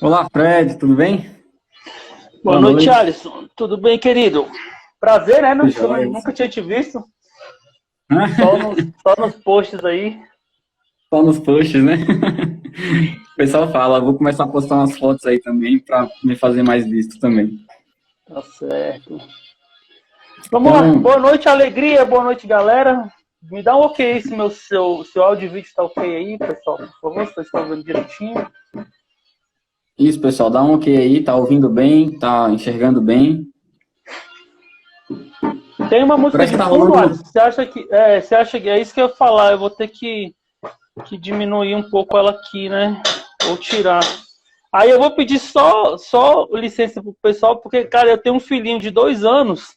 Olá, Fred, tudo bem? Boa Boa noite, noite. Alisson. Tudo bem, querido? Prazer, né? Tudo Que eu jóia. nunca tinha te visto. Hã? Só nos posts aí. Só nos posts, né? O pessoal fala, vou começar a postar umas fotos aí também para me fazer mais visto também. Tá certo. Vamos lá. Então, Boa noite, alegria. Boa noite, galera. Me dá um ok se seu áudio e vídeo tá ok aí, pessoal. Por favor, vocês estão vendo direitinho. isso, pessoal, dá um ok aí, tá ouvindo bem, tá enxergando bem. Tem uma música Parece de que tá fundo, rolando. Alisson? Você acha que é isso que eu ia falar? Eu vou ter que diminuir um pouco ela aqui, né? Ou tirar. Aí eu vou pedir só licença pro pessoal, porque, cara, eu tenho um filhinho de 2 anos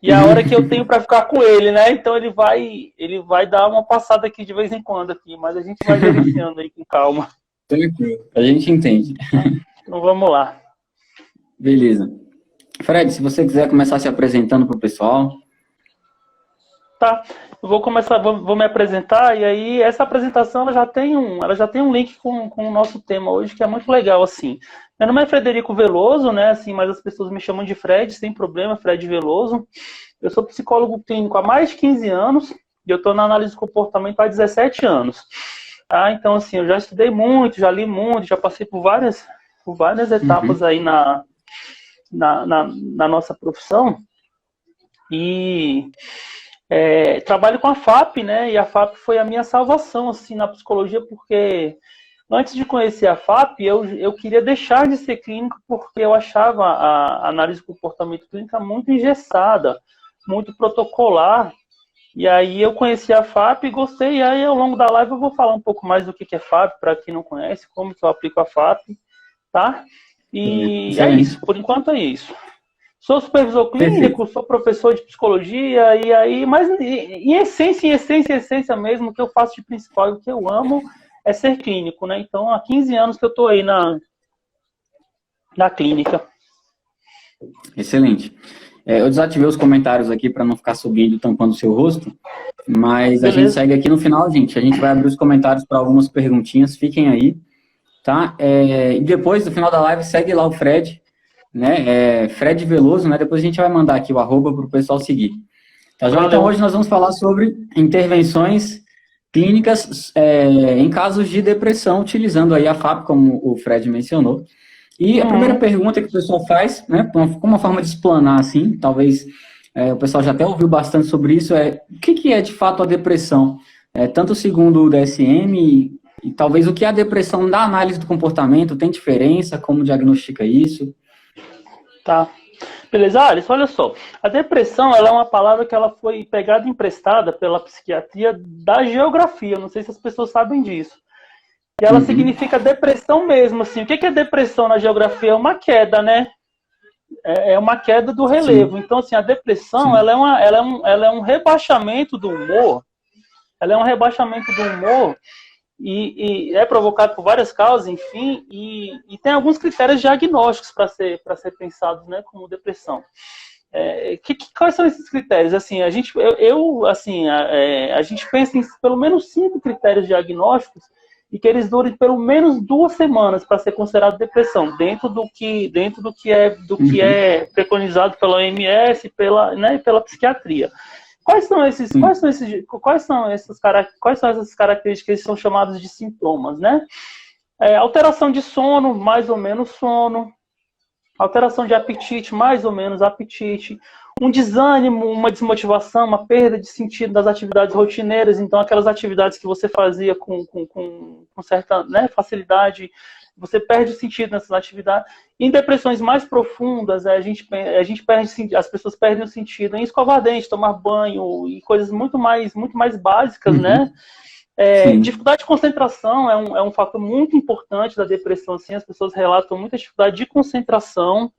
e a hora que eu tenho para ficar com ele, né? Então ele vai dar uma passada aqui de vez em quando aqui, mas a gente vai gerenciando aí com calma. Tranquilo, a gente entende. Então vamos lá. Beleza. Fred, se você quiser começar se apresentando pro pessoal. Tá, eu vou começar, vou me apresentar e aí essa apresentação ela já tem um link com o nosso tema hoje que é muito legal assim. Meu nome é Frederico Veloso, né? Assim, mas as pessoas me chamam de Fred, sem problema, Fred Veloso. Eu sou psicólogo clínico há mais de 15 anos e eu estou na análise de comportamento há 17 anos. Tá? Então assim, eu já estudei muito, já li muito, já passei por várias etapas Uhum. aí na nossa profissão e trabalho com a FAP, né? E a FAP foi a minha salvação, assim, na psicologia, porque antes de conhecer a FAP, eu queria deixar de ser clínico porque eu achava a análise de comportamento clínica muito engessada, muito protocolar. E aí eu conheci a FAP e gostei. E aí ao longo da live eu vou falar um pouco mais do que é FAP, para quem não conhece, como que eu aplico a FAP, tá? E é Excelente. isso, por enquanto é isso. Sou supervisor Perfeito. clínico, sou professor de psicologia, e aí, mas em essência mesmo, o que eu faço de principal e o que eu amo é ser clínico, né? Então, há 15 anos que eu estou aí na clínica. Excelente. Eu desativei os comentários aqui para não ficar subindo e tampando o seu rosto, mas a gente Beleza? segue aqui no final, gente. A gente vai abrir os comentários para algumas perguntinhas, fiquem aí, tá? E depois, no final da live, segue lá o Fred, né? Fred Veloso, né? Depois a gente vai mandar aqui o arroba para o pessoal seguir. Tá, joia? Então, Valeu. hoje nós vamos falar sobre intervenções clínicas em casos de depressão, utilizando aí a FAP, como o Fred mencionou. E a primeira Uhum. pergunta que o pessoal faz, né, como uma forma de explanar assim, talvez o pessoal já até ouviu bastante sobre isso, o que é de fato a depressão? Tanto segundo o DSM e talvez o que é a depressão da análise do comportamento, tem diferença, como diagnostica isso? Tá. Beleza, Alisson, olha só. A depressão, ela é uma palavra que ela foi pegada e emprestada pela psiquiatria da geografia. Não sei se as pessoas sabem disso. E ela Uhum, significa depressão mesmo, assim. O que é depressão na geografia? É uma queda, né? É uma queda do relevo. sim, Então, assim, a depressão, sim. ela é um rebaixamento do humor. Ela é um rebaixamento do humor e é provocado por várias causas, enfim, e tem alguns critérios diagnósticos para ser pensados, né, como depressão. Quais são esses critérios? Assim, a gente pensa em pelo menos 5 critérios diagnósticos e que eles durem pelo menos 2 semanas para ser considerado depressão, dentro do que Uhum, é preconizado pela OMS, pela psiquiatria. Quais são esses, quais sim. são esses, quais são essas características que são chamadas de sintomas, né? Alteração de sono, mais ou menos sono, alteração de apetite, mais ou menos apetite, um desânimo, uma desmotivação, uma perda de sentido das atividades rotineiras, então aquelas atividades que você fazia com certa, né, facilidade, você perde o sentido nessas atividades. Em depressões mais profundas, a gente perde, as pessoas perdem o sentido em escovar dente, tomar banho e coisas muito mais básicas, né? Uhum, sim. Dificuldade de concentração é um fator muito importante da depressão. Assim, as pessoas relatam muita dificuldade de concentração.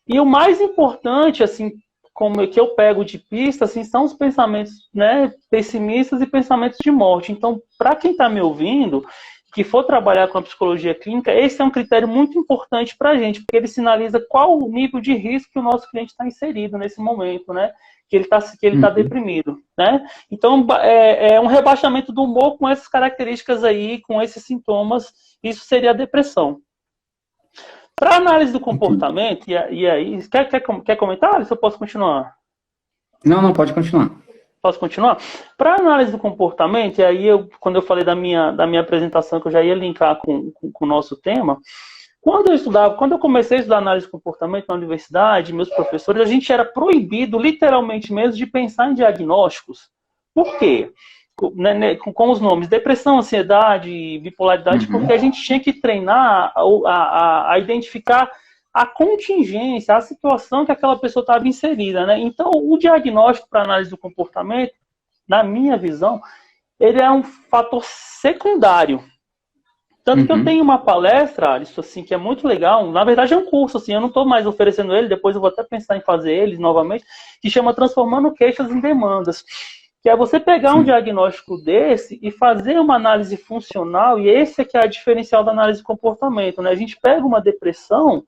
E o mais importante, assim, como é que eu pego de pista, assim, são os pensamentos, né, pessimistas e pensamentos de morte. Então, para quem está me ouvindo, que for trabalhar com a psicologia clínica, esse é um critério muito importante para a gente, porque ele sinaliza qual o nível de risco que o nosso cliente está inserido nesse momento, né? Que ele está deprimido, né? Então, é um rebaixamento do humor com essas características aí, com esses sintomas, isso seria a depressão. Para análise do comportamento, e aí, quer comentar, Alisson? Eu posso continuar? Não, pode continuar. Posso continuar? Para análise do comportamento, e aí, quando eu falei da minha apresentação, que eu já ia linkar com o nosso tema, quando eu comecei a estudar análise de comportamento na universidade, meus professores, a gente era proibido, literalmente mesmo, de pensar em diagnósticos. Por quê? Com os nomes depressão, ansiedade, bipolaridade, porque a gente tinha que treinar a identificar a contingência, a situação que aquela pessoa estava inserida, né? Então, o diagnóstico para análise do comportamento, na minha visão, ele é um fator secundário. Tanto que eu tenho uma palestra, Alisson, assim, que é muito legal. Na verdade, é um curso, assim, eu não estou mais oferecendo ele, depois eu vou até pensar em fazer ele novamente, que chama Transformando Queixas em Demandas. Que é você pegar um diagnóstico desse e fazer uma análise funcional, e esse é que é a diferencial da análise de comportamento, né? A gente pega uma depressão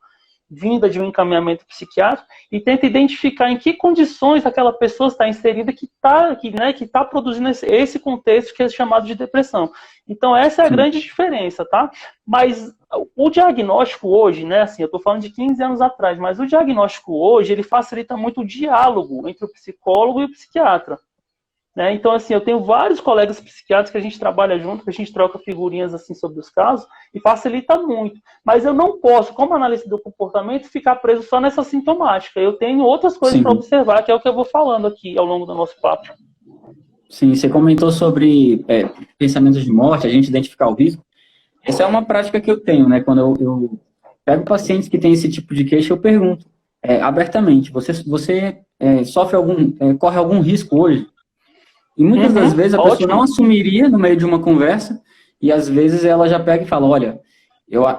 vinda de um encaminhamento psiquiátrico e tenta identificar em que condições aquela pessoa está inserida que está produzindo esse contexto que é chamado de depressão. Então, essa é a grande diferença, tá? Mas o diagnóstico hoje, né, assim, eu estou falando de 15 anos atrás, mas o diagnóstico hoje, ele facilita muito o diálogo entre o psicólogo e o psiquiatra. Né? Então, assim, eu tenho vários colegas psiquiatras que a gente trabalha junto, que a gente troca figurinhas assim sobre os casos e facilita muito. Mas eu não posso, como analista do comportamento, ficar preso só nessa sintomática. Eu tenho outras coisas para observar, que é o que eu vou falando aqui ao longo do nosso papo. Sim, você comentou sobre pensamentos de morte, a gente identificar o risco. Essa é uma prática que eu tenho, né? Quando eu pego pacientes que têm esse tipo de queixa, eu pergunto abertamente, você sofre corre algum risco hoje? E muitas das vezes a pessoa não assumiria no meio de uma conversa, e às vezes ela já pega e fala, olha,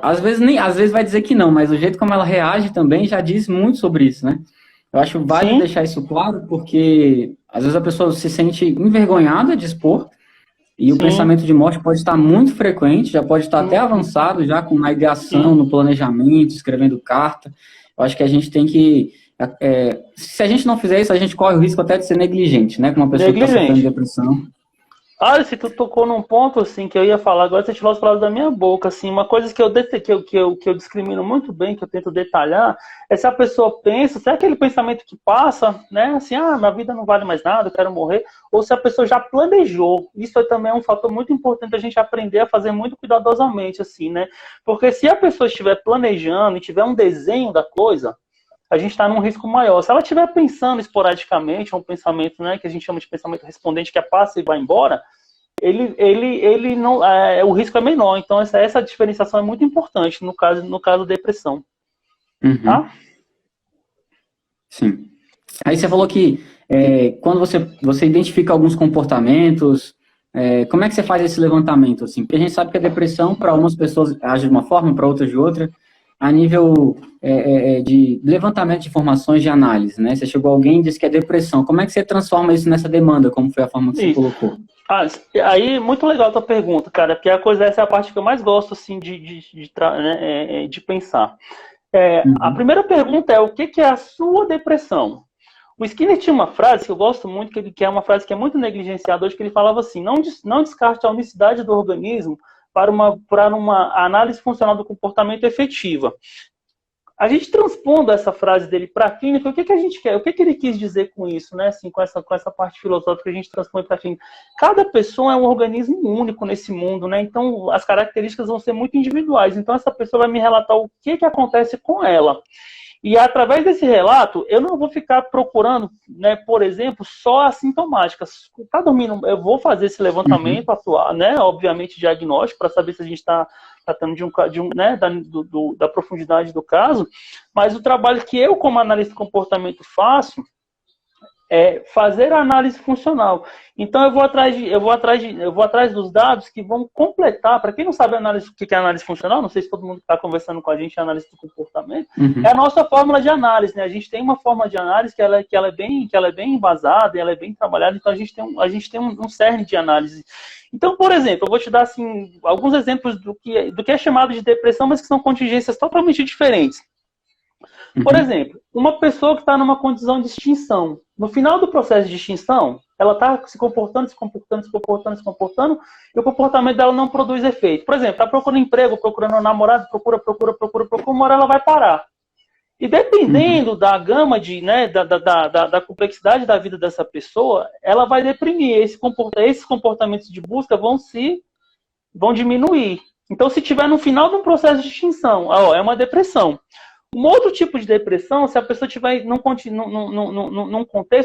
às vezes vai dizer que não, mas o jeito como ela reage também já diz muito sobre isso, né? Eu acho válido deixar isso claro, porque às vezes a pessoa se sente envergonhada de expor, e o pensamento de morte pode estar muito frequente, já pode estar até avançado, já com na ideação, no planejamento, escrevendo carta. Eu acho que a gente tem que... se a gente não fizer isso, a gente corre o risco até de ser negligente, né? Com uma pessoa que está sofrendo de depressão. Olha, se tu tocou num ponto, assim, que eu ia falar agora, você tirou as palavras da minha boca, assim, uma coisa que eu discrimino muito bem, que eu tento detalhar, é se a pessoa pensa, se é aquele pensamento que passa, né, assim, minha vida não vale mais nada, eu quero morrer, ou se a pessoa já planejou. Isso também é um fator muito importante a gente aprender a fazer muito cuidadosamente, assim, né, porque se a pessoa estiver planejando e tiver um desenho da coisa, a gente está num risco maior. Se ela estiver pensando esporadicamente, um pensamento, né, que a gente chama de pensamento respondente, que passa e vai embora, ele não, o risco é menor. Então, essa diferenciação é muito importante no caso da depressão. Tá? Sim. Aí você falou que quando você identifica alguns comportamentos, como é que você faz esse levantamento? Assim? Porque a gente sabe que a depressão, para algumas pessoas, age de uma forma, para outras de outra. A nível de levantamento de informações de análise, né? Você chegou alguém e disse que é depressão. Como é que você transforma isso nessa demanda, como foi a forma que você colocou? Aí, muito legal a tua pergunta, cara, porque essa é a parte que eu mais gosto, assim, de pensar. A primeira pergunta é, o que é a sua depressão? O Skinner tinha uma frase que eu gosto muito, que é uma frase que é muito negligenciada hoje, que ele falava assim, não descarte a unicidade do organismo para uma análise funcional do comportamento efetiva. A gente transpondo essa frase dele para a clínica, o que a gente quer? O que ele quis dizer com isso, né? Assim, com essa parte filosófica que a gente transpõe para a clínica. Cada pessoa é um organismo único nesse mundo, né? Então, as características vão ser muito individuais. Então, essa pessoa vai me relatar o que acontece com ela. E através desse relato, eu não vou ficar procurando, né, por exemplo, só as sintomáticas. Tá dormindo, eu vou fazer esse levantamento atual, né, obviamente diagnóstico, para saber se a gente está tratando né, da profundidade do caso, mas o trabalho que eu, como analista de comportamento, faço fazer a análise funcional. Então eu vou atrás dos dados que vão completar. Para quem não sabe o que é análise funcional, não sei se todo mundo que está conversando com a gente é análise do comportamento, é a nossa fórmula de análise, né? A gente tem uma forma de análise que ela é bem embasada, ela é bem trabalhada, então a gente tem um cerne de análise. Então, por exemplo, eu vou te dar assim, alguns exemplos do que é chamado de depressão, mas que são contingências totalmente diferentes. Por exemplo, uma pessoa que está numa condição de extinção. No final do processo de extinção, ela está se comportando, e o comportamento dela não produz efeito. Por exemplo, está procurando emprego, procurando um namorado, procura, uma hora ela vai parar. E dependendo da gama da complexidade da vida dessa pessoa, ela vai deprimir. Esses comportamentos de busca vão diminuir. Então, se tiver no final de um processo de extinção, é uma depressão. Um outro tipo de depressão, se a pessoa estiver num contexto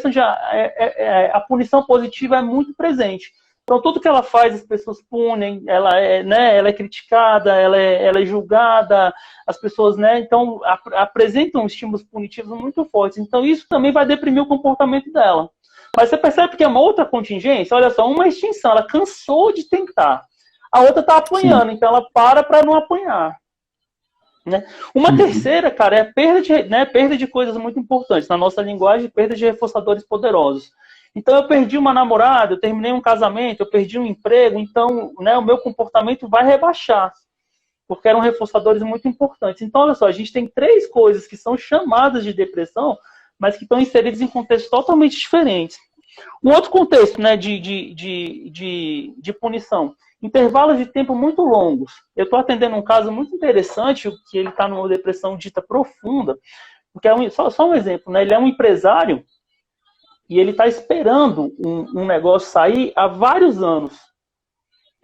onde a punição positiva é muito presente. Então, tudo que ela faz, as pessoas punem, ela é criticada, ela é julgada, as pessoas, então, apresentam estímulos punitivos muito fortes. Então, isso também vai deprimir o comportamento dela. Mas você percebe que é uma outra contingência? Olha só, uma extinção, ela cansou de tentar. A outra está apanhando, então ela para não apanhar. Uma terceira, cara, é a perda de coisas muito importantes. Na nossa linguagem, perda de reforçadores poderosos. Então, eu perdi uma namorada, eu terminei um casamento, eu perdi um emprego, então, o meu comportamento vai rebaixar, porque eram reforçadores muito importantes. Então, olha só, a gente tem 3 coisas que são chamadas de depressão, mas que estão inseridas em contextos totalmente diferentes. Um outro contexto, de punição. Intervalos de tempo muito longos. Eu estou atendendo um caso muito interessante, que ele está numa depressão dita profunda, porque só um exemplo, ele é um empresário e ele está esperando um negócio sair há vários anos.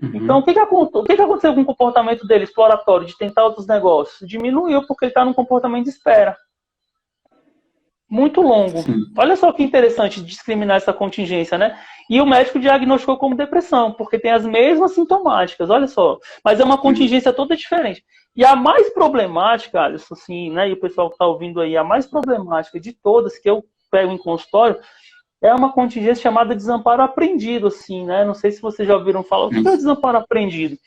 Então, o que aconteceu com o comportamento dele exploratório, de tentar outros negócios? Diminuiu porque ele está num comportamento de espera. Muito longo. Sim. Olha só que interessante discriminar essa contingência, E o médico diagnosticou como depressão, porque tem as mesmas sintomáticas, olha só. Mas é uma contingência toda diferente. E a mais problemática, Alisson, assim, e o pessoal que está ouvindo aí, a mais problemática de todas que eu pego em consultório, é uma contingência chamada desamparo aprendido, assim, Não sei se vocês já ouviram falar. O que é o desamparo aprendido?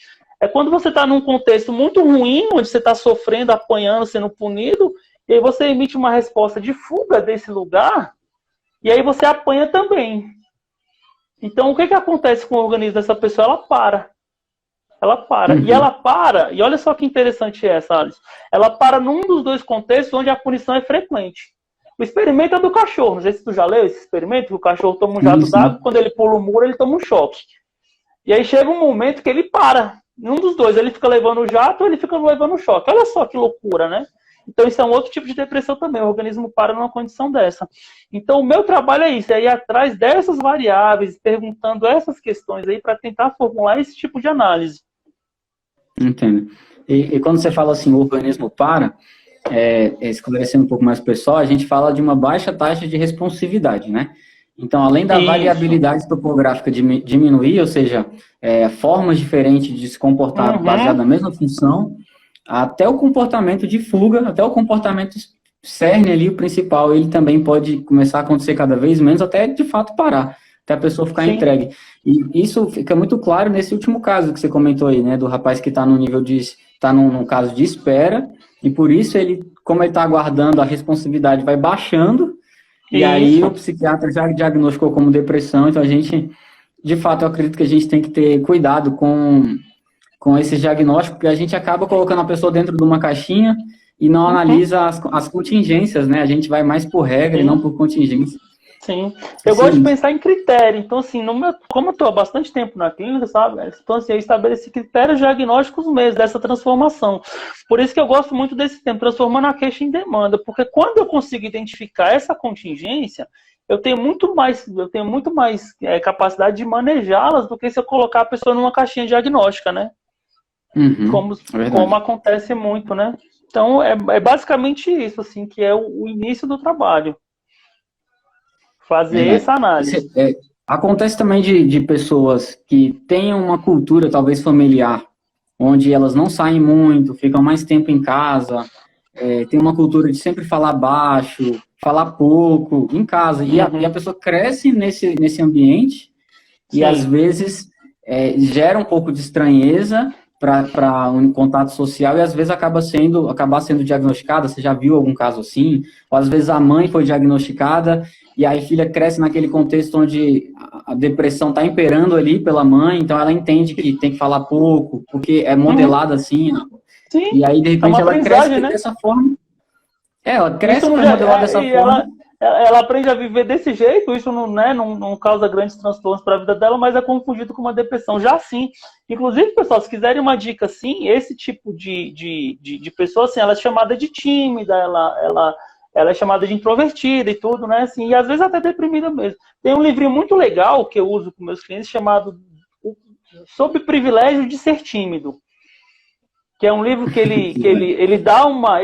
É quando você está num contexto muito ruim, onde você está sofrendo, apanhando, sendo punido, e aí você emite uma resposta de fuga desse lugar, e aí você apanha também. Então, o que acontece com o organismo dessa pessoa? Ela para. E ela para, e olha só que interessante essa, Alice. Ela para num dos 2 contextos onde a punição é frequente. O experimento é do cachorro. Não sei se tu já leu esse experimento, que o cachorro toma um jato d'água, quando ele pula o muro, ele toma um choque. E aí chega um momento que ele para. Num dos 2, ele fica levando o jato ou ele fica levando o choque. Olha só que loucura, Então, isso é um outro tipo de depressão também. O organismo para numa condição dessa. Então, o meu trabalho é isso. É ir atrás dessas variáveis, perguntando essas questões aí para tentar formular esse tipo de análise. Entendo. E quando você fala assim, o organismo para, esclarecendo um pouco mais pro pessoal, a gente fala de uma baixa taxa de responsividade, Então, além da variabilidade topográfica diminuir, ou seja, formas diferentes de se comportar baseado na mesma função, até o comportamento de fuga, até o comportamento cerne ali, o principal, ele também pode começar a acontecer cada vez menos, até de fato parar, até a pessoa ficar entregue. E isso fica muito claro nesse último caso que você comentou aí, do rapaz que está no nível está num caso de espera, e por isso como ele está aguardando, a responsividade vai baixando, e aí o psiquiatra já diagnosticou como depressão. Então de fato, eu acredito que a gente tem que ter cuidado com esse diagnóstico, porque a gente acaba colocando a pessoa dentro de uma caixinha e não analisa as contingências, A gente vai mais por regra e não por contingência. Sim. Eu gosto de pensar em critério. Então, assim, como eu estou há bastante tempo na clínica, sabe? Então, assim, eu estabeleci critérios diagnósticos mesmo dessa transformação. Por isso que eu gosto muito desse termo, transformando a queixa em demanda. Porque quando eu consigo identificar essa contingência, eu tenho muito mais capacidade de manejá-las do que se eu colocar a pessoa numa caixinha diagnóstica, Como acontece muito, Então, é basicamente isso, assim, que é o início do trabalho. Fazer essa análise. Acontece também de pessoas que têm uma cultura, talvez familiar, onde elas não saem muito, ficam mais tempo em casa, tem uma cultura de sempre falar baixo, falar pouco em casa. E a pessoa cresce nesse ambiente e, às vezes, gera um pouco de estranheza para um contato social e, às vezes, acabar sendo diagnosticada. Você já viu algum caso assim? Ou, às vezes, a mãe foi diagnosticada e aí a filha cresce naquele contexto onde a depressão está imperando ali pela mãe, então ela entende que tem que falar pouco, porque é modelada assim, né? Sim, E aí, de é uma repente, ela cresce aprendizagem, né? dessa forma. Ela Isso cresce, não foi modelada dessa e forma. ela aprende a viver desse jeito, isso não, né, não causa grandes transtornos para a vida dela, mas é confundido com uma depressão. Já sim, inclusive, pessoal, se quiserem uma dica assim, esse tipo de pessoa, assim, ela é chamada de tímida, ela é chamada de introvertida e tudo, né? Assim, e às vezes até deprimida mesmo. Tem um livrinho muito legal que eu uso com meus clientes chamado Sob o Privilégio de Ser Tímido, que é um livro que ele dá uma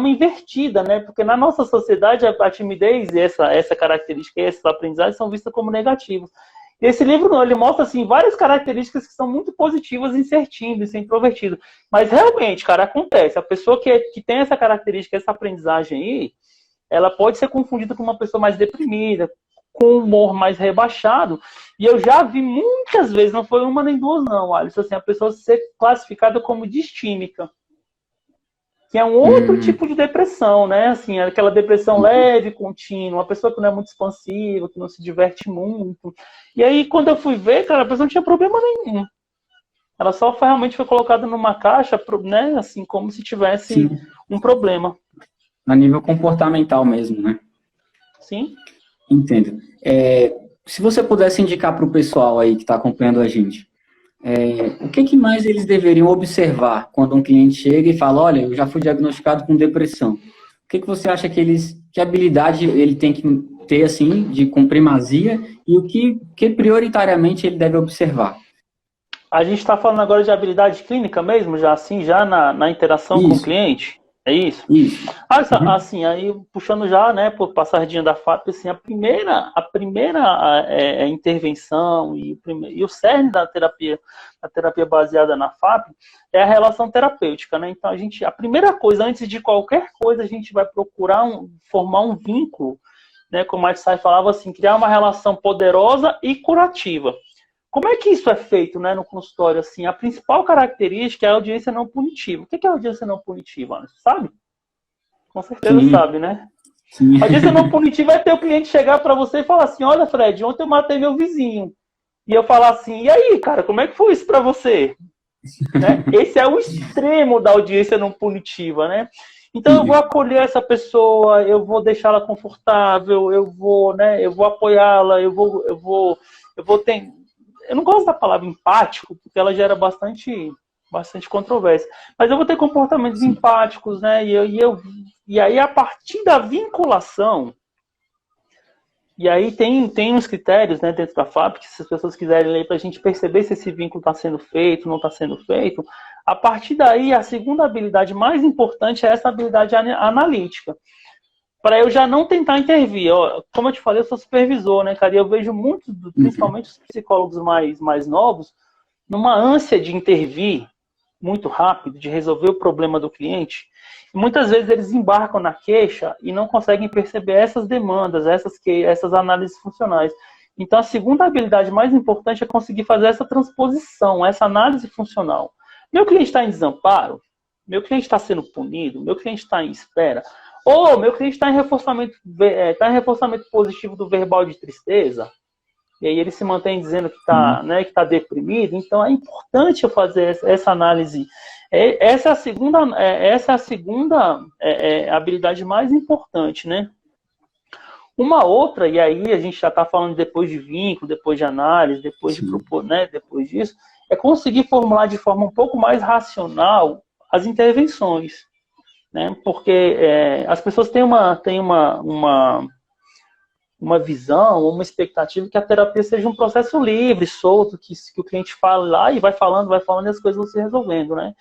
invertida, né? Porque na nossa sociedade a timidez e essa característica e essas aprendizagens são vistas como negativas. E esse livro não, ele mostra assim várias características que são muito positivas em ser tímido, em ser introvertido. Mas realmente, cara, acontece. A pessoa que tem essa característica, essa aprendizagem aí, ela pode ser confundida com uma pessoa mais deprimida, com humor mais rebaixado. E eu já vi muitas vezes, não foi uma nem duas, não, Alisson, assim, a pessoa ser classificada como distímica, que é um outro tipo de depressão, né? Assim, aquela depressão leve, contínua, uma pessoa que não é muito expansiva, que não se diverte muito. E aí, quando eu fui ver, cara, a pessoa não tinha problema nenhum. Ela só realmente foi colocada numa caixa, né? Assim, como se tivesse Sim, um problema. a nível comportamental mesmo, né? Sim? Entendo. Se você pudesse indicar para o pessoal aí que está acompanhando a gente, o que mais eles deveriam observar quando um cliente chega e fala, olha, eu já fui diagnosticado com depressão. O que você acha que habilidade ele tem que ter, assim, com primazia e o que prioritariamente ele deve observar? A gente está falando agora de habilidade clínica mesmo, já assim, já na interação com o Isso, cliente? É isso? isso. Uhum. Assim, aí puxando já, né, por passardinha da FAP, assim, a primeira intervenção e o cerne da terapia baseada na FAP, é a relação terapêutica, né? Então a primeira coisa, antes de qualquer coisa, a gente vai procurar formar um vínculo, né? Como a Einstein falava assim, criar uma relação poderosa e curativa. Como é que isso é feito, né, no consultório? Assim, a principal característica é a audiência não punitiva. O que é a audiência não punitiva, Anderson? Sabe? Com certeza Sim, sabe, né? sim. A audiência não punitiva é ter o cliente chegar para você e falar assim, olha, Fred, ontem eu matei meu vizinho. E eu falar assim, e aí, cara, como é que foi isso para você? Né? Esse é o extremo da audiência não punitiva, né? Então eu vou Sim. acolher essa pessoa, eu vou deixá-la confortável, eu vou, né, eu vou apoiá-la, eu não gosto da palavra empático, porque ela gera bastante controvérsia. Mas eu vou ter comportamentos Sim. empáticos, né? E aí, a partir da vinculação, e aí tem uns critérios, né, dentro da FAP, que se as pessoas quiserem ler para a gente perceber se esse vínculo está sendo feito, não está sendo feito. A partir daí, a segunda habilidade mais importante é essa habilidade analítica. Para eu já não tentar intervir. Como eu te falei, eu sou supervisor, né, cara? E eu vejo muitos, Uhum. principalmente os psicólogos mais novos, numa ânsia de intervir muito rápido, de resolver o problema do cliente. E muitas vezes eles embarcam na queixa e não conseguem perceber essas demandas, essas análises funcionais. Então, a segunda habilidade mais importante é conseguir fazer essa transposição, essa análise funcional. Meu cliente está em desamparo? Meu cliente está sendo punido? Meu cliente está em espera? Ou meu cliente está em reforçamento positivo do verbal de tristeza? E aí ele se mantém dizendo que está, Sim. né, que tá deprimido. Então é importante eu fazer essa análise. Essa é a segunda habilidade mais importante, né? Uma outra, e aí a gente já está falando depois de vínculo, depois de análise, depois de Sim. propor, né, depois disso, é conseguir formular de forma um pouco mais racional as intervenções, né? Porque as pessoas têm uma visão, uma expectativa que a terapia seja um processo livre, solto, que o cliente fale lá e vai falando e as coisas vão se resolvendo, né?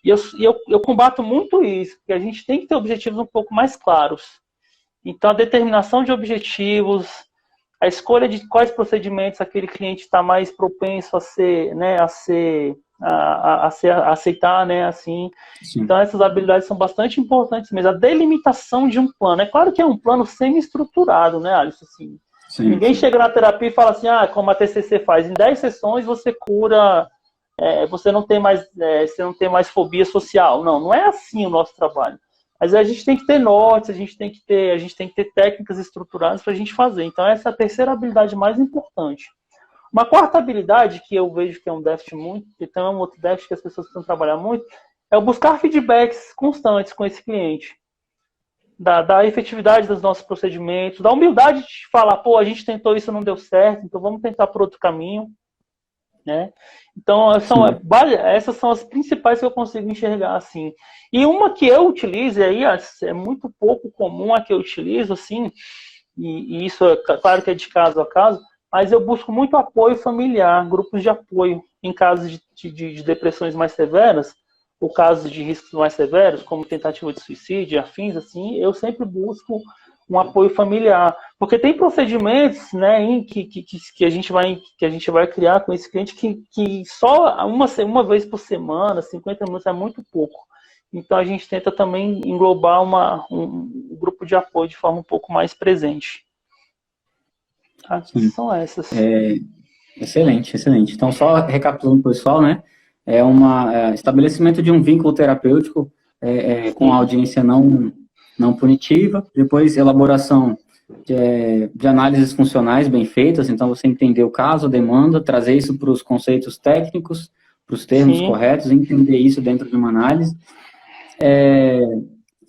E eu combato muito isso, porque a gente tem que ter objetivos um pouco mais claros. Então, a determinação de objetivos, a escolha de quais procedimentos aquele cliente está mais propenso a ser a aceitar, né, assim. Sim. Então, essas habilidades são bastante importantes mesmo. A delimitação de um plano. É claro que é um plano semi-estruturado, né, Alisson? Assim, Sim, ninguém sim. chega na terapia e fala assim, como a TCC faz, em 10 sessões você cura, você não tem mais fobia social. Não, não é assim o nosso trabalho. Mas a gente tem que ter nortes, a gente tem que ter técnicas estruturadas para a gente fazer. Então, essa é a terceira habilidade mais importante. Uma quarta habilidade que eu vejo que é um déficit muito, que também é um outro déficit que as pessoas precisam trabalhar muito, é o buscar feedbacks constantes com esse cliente. Da efetividade dos nossos procedimentos, da humildade de falar, pô, a gente tentou isso, não deu certo, então vamos tentar por outro caminho, né? Então, essas são as principais que eu consigo enxergar, assim. E uma que eu utilizo, e aí é muito pouco comum a que eu utilizo, assim, e isso é claro que é de caso a caso, mas eu busco muito apoio familiar, grupos de apoio em casos de depressões mais severas, ou casos de riscos mais severos, como tentativa de suicídio, afins, assim, eu sempre busco um apoio familiar. Porque tem procedimentos, né, que a gente vai criar com esse cliente que só uma vez por semana, 50 minutos é muito pouco. Então a gente tenta também englobar um grupo de apoio de forma um pouco mais presente. Tá? São essas. Excelente, excelente. Então, só recapitulando para o pessoal, né? Estabelecimento de um vínculo terapêutico com a audiência não punitiva, depois elaboração de análises funcionais bem feitas, então você entender o caso, a demanda, trazer isso para os conceitos técnicos, para os termos corretos, entender isso dentro de uma análise,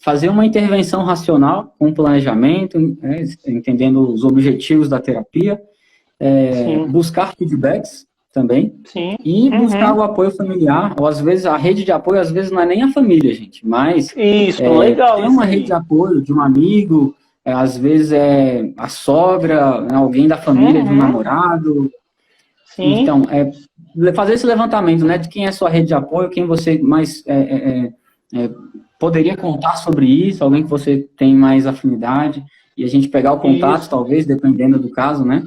fazer uma intervenção racional com planejamento, entendendo os objetivos da terapia, buscar feedbacks também, e buscar o apoio familiar, ou às vezes a rede de apoio, às vezes não é nem a família, gente, mas legal, tem uma rede de apoio de um amigo, às vezes é a sogra, alguém da família de um namorado. Sim. Então, fazer esse levantamento, né, de quem é sua rede de apoio, quem você mais poderia contar sobre isso, alguém que você tem mais afinidade, e a gente pegar o contato, talvez, dependendo do caso, né?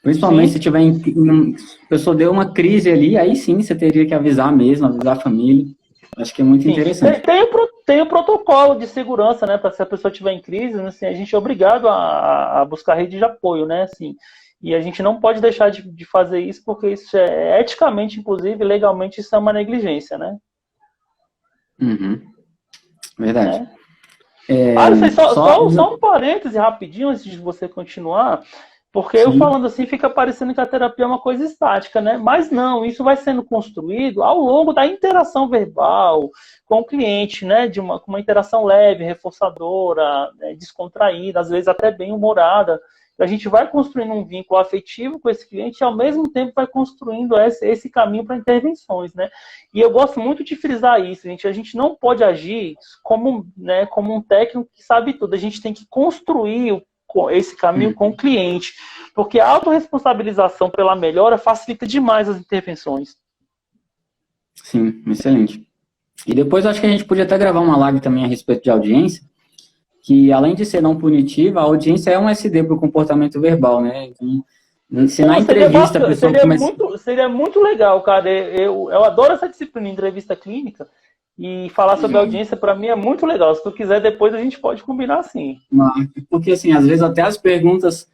Principalmente se tiver a pessoa deu uma crise ali, aí sim você teria que avisar mesmo, avisar a família. Acho que é muito interessante. Tem o protocolo de segurança, né? Para se a pessoa estiver em crise, né, assim, a gente é obrigado a buscar rede de apoio, né? Assim, e a gente não pode deixar de fazer isso, porque isso é eticamente, inclusive, legalmente, isso é uma negligência, né? Uhum. Verdade. Né? Só um parêntese rapidinho antes de você continuar. Porque eu falando assim, fica parecendo que a terapia é uma coisa estática, né? Mas não, isso vai sendo construído ao longo da interação verbal com o cliente, né? Com uma interação leve, reforçadora, descontraída, às vezes até bem humorada. A gente vai construindo um vínculo afetivo com esse cliente e, ao mesmo tempo, vai construindo esse caminho para intervenções, né? E eu gosto muito de frisar isso, gente. A gente não pode agir como um técnico que sabe tudo. A gente tem que construir esse caminho com o cliente, porque a autorresponsabilização pela melhora facilita demais as intervenções. Sim, excelente. E depois acho que a gente podia até gravar uma live também a respeito de audiência, que além de ser não punitiva, a audiência é um SD para o comportamento verbal, né? Então, se na entrevista a pessoa seria muito legal, cara. Eu adoro essa disciplina, entrevista clínica. E falar sobre audiência, para mim, é muito legal. Se tu quiser, depois a gente pode combinar sim. Porque, assim, às vezes até as perguntas,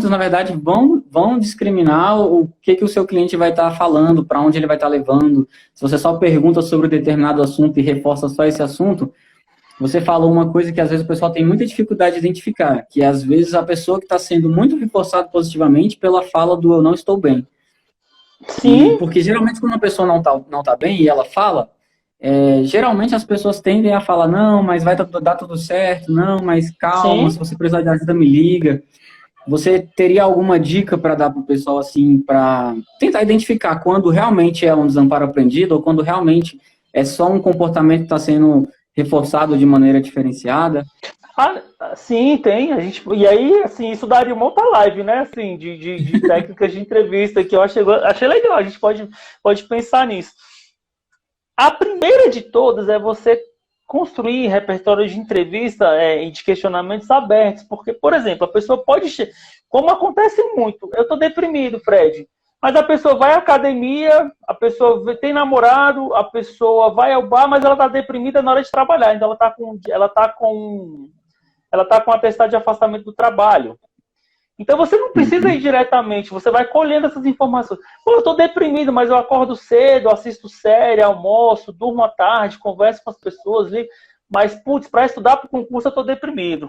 na verdade, vão discriminar o que o seu cliente vai estar falando, para onde ele vai estar levando. Se você só pergunta sobre determinado assunto e reforça só esse assunto, você falou uma coisa que às vezes o pessoal tem muita dificuldade de identificar, que às vezes a pessoa que está sendo muito reforçada positivamente pela fala do eu não estou bem. Sim. Porque geralmente quando a pessoa não tá bem e ela fala, geralmente as pessoas tendem a falar, não, mas vai dar tudo certo, não, mas calma, se você precisar de ajuda, me liga. Você teria alguma dica para dar para o pessoal, assim, para tentar identificar quando realmente é um desamparo aprendido ou quando realmente é só um comportamento que está sendo reforçado de maneira diferenciada? Sim, tem. E aí, assim, isso daria uma outra live, né? Assim, de técnicas de entrevista que eu achei legal. A gente pode pensar nisso. A primeira de todas é você construir repertórios de entrevista e de questionamentos abertos. Porque, por exemplo, a pessoa pode... Como acontece muito, eu estou deprimido, Fred. Mas a pessoa vai à academia, a pessoa tem namorado, a pessoa vai ao bar, mas ela está deprimida na hora de trabalhar. Então ela tá com atestado de afastamento do trabalho. Então você não precisa ir diretamente, você vai colhendo essas informações. Pô, eu estou deprimido, mas eu acordo cedo, assisto série, almoço, durmo à tarde, converso com as pessoas, mas, putz, para estudar para o concurso eu estou deprimido.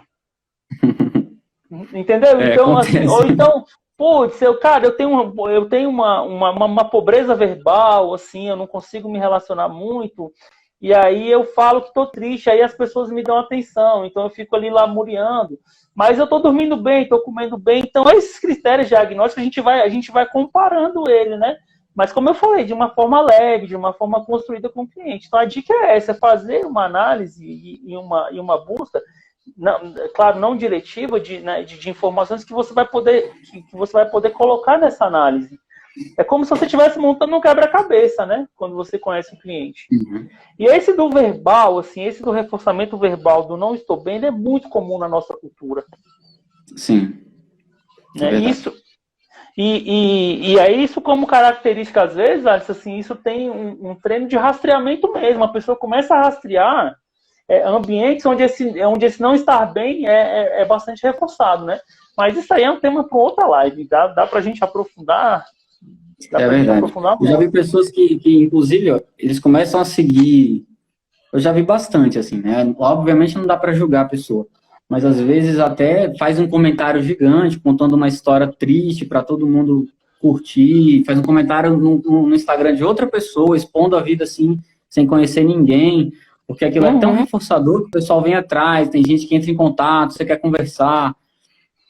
Entendeu? Então, assim, ou então, putz, eu tenho uma pobreza verbal, assim, eu não consigo me relacionar muito, e aí eu falo que estou triste, aí as pessoas me dão atenção, então eu fico ali lamuriando, mas eu estou dormindo bem, estou comendo bem, então esses critérios diagnósticos a gente vai comparando ele, né? Mas como eu falei, de uma forma leve, de uma forma construída com o cliente. Então a dica é essa, é fazer uma análise e uma busca, não, claro, não diretiva de informações que você vai poder colocar nessa análise. É como se você estivesse montando um quebra-cabeça, né? Quando você conhece o cliente. E esse do verbal, assim, esse do reforçamento verbal, do não estou bem, ele é muito comum na nossa cultura. Sim. Né? Isso. E aí isso como característica, às vezes, assim, isso tem um treino de rastreamento mesmo. A pessoa começa a rastrear ambientes onde esse não estar bem é bastante reforçado, né? Mas isso aí é um tema para outra live. Dá para a gente aprofundar. Verdade. Eu já vi pessoas que inclusive, ó, eles começam a seguir. Eu já vi bastante, assim, né? Obviamente não dá para julgar a pessoa, mas às vezes até faz um comentário gigante, contando uma história triste para todo mundo curtir, faz um comentário no Instagram de outra pessoa, expondo a vida assim, sem conhecer ninguém, porque aquilo é tão reforçador que o pessoal vem atrás, tem gente que entra em contato, você quer conversar,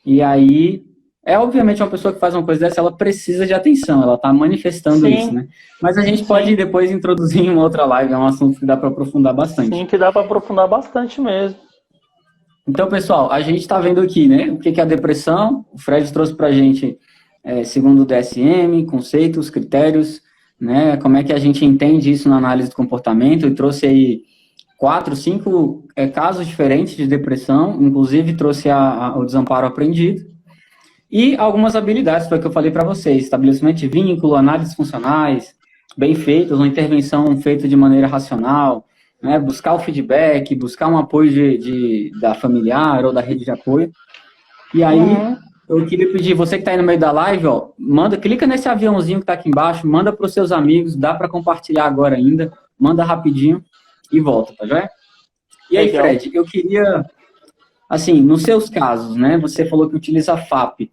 e aí. Obviamente, uma pessoa que faz uma coisa dessa, ela precisa de atenção, ela está manifestando isso, né? Mas a gente pode depois introduzir em uma outra live, é um assunto que dá para aprofundar bastante. Sim, que dá para aprofundar bastante mesmo. Então, pessoal, a gente está vendo aqui, né, o que é a depressão. O Fred trouxe para a gente, segundo o DSM, conceitos, critérios, né, como é que a gente entende isso na análise do comportamento, e trouxe aí 4, 5 casos diferentes de depressão, inclusive trouxe o desamparo aprendido. E algumas habilidades, foi o que eu falei para vocês, estabelecimento de vínculo, análises funcionais, bem feitas, uma intervenção feita de maneira racional, né, buscar o feedback, buscar um apoio da familiar ou da rede de apoio. E aí, eu queria pedir, você que está aí no meio da live, ó, clica nesse aviãozinho que está aqui embaixo, manda para os seus amigos, dá para compartilhar agora ainda, manda rapidinho e volta, tá joia? E aí, Fred, eu queria... Assim, nos seus casos, né, você falou que utiliza a FAP.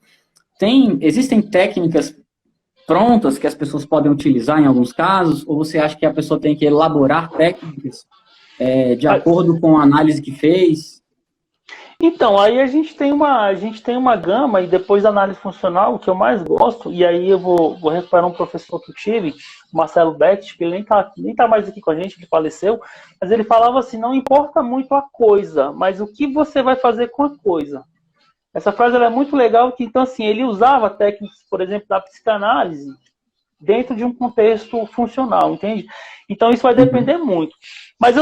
Existem técnicas prontas que as pessoas podem utilizar em alguns casos, ou você acha que a pessoa tem que elaborar técnicas de acordo com a análise que fez? Então, aí a gente tem uma gama, e depois da análise funcional, o que eu mais gosto, e aí eu vou recuperar um professor que eu tive, Marcelo Betti, que ele nem tá mais aqui com a gente, ele faleceu, mas ele falava assim, não importa muito a coisa, mas o que você vai fazer com a coisa. Essa frase ela é muito legal, que então assim, ele usava técnicas, por exemplo, da psicanálise, dentro de um contexto funcional, entende? Então isso vai depender muito. Mas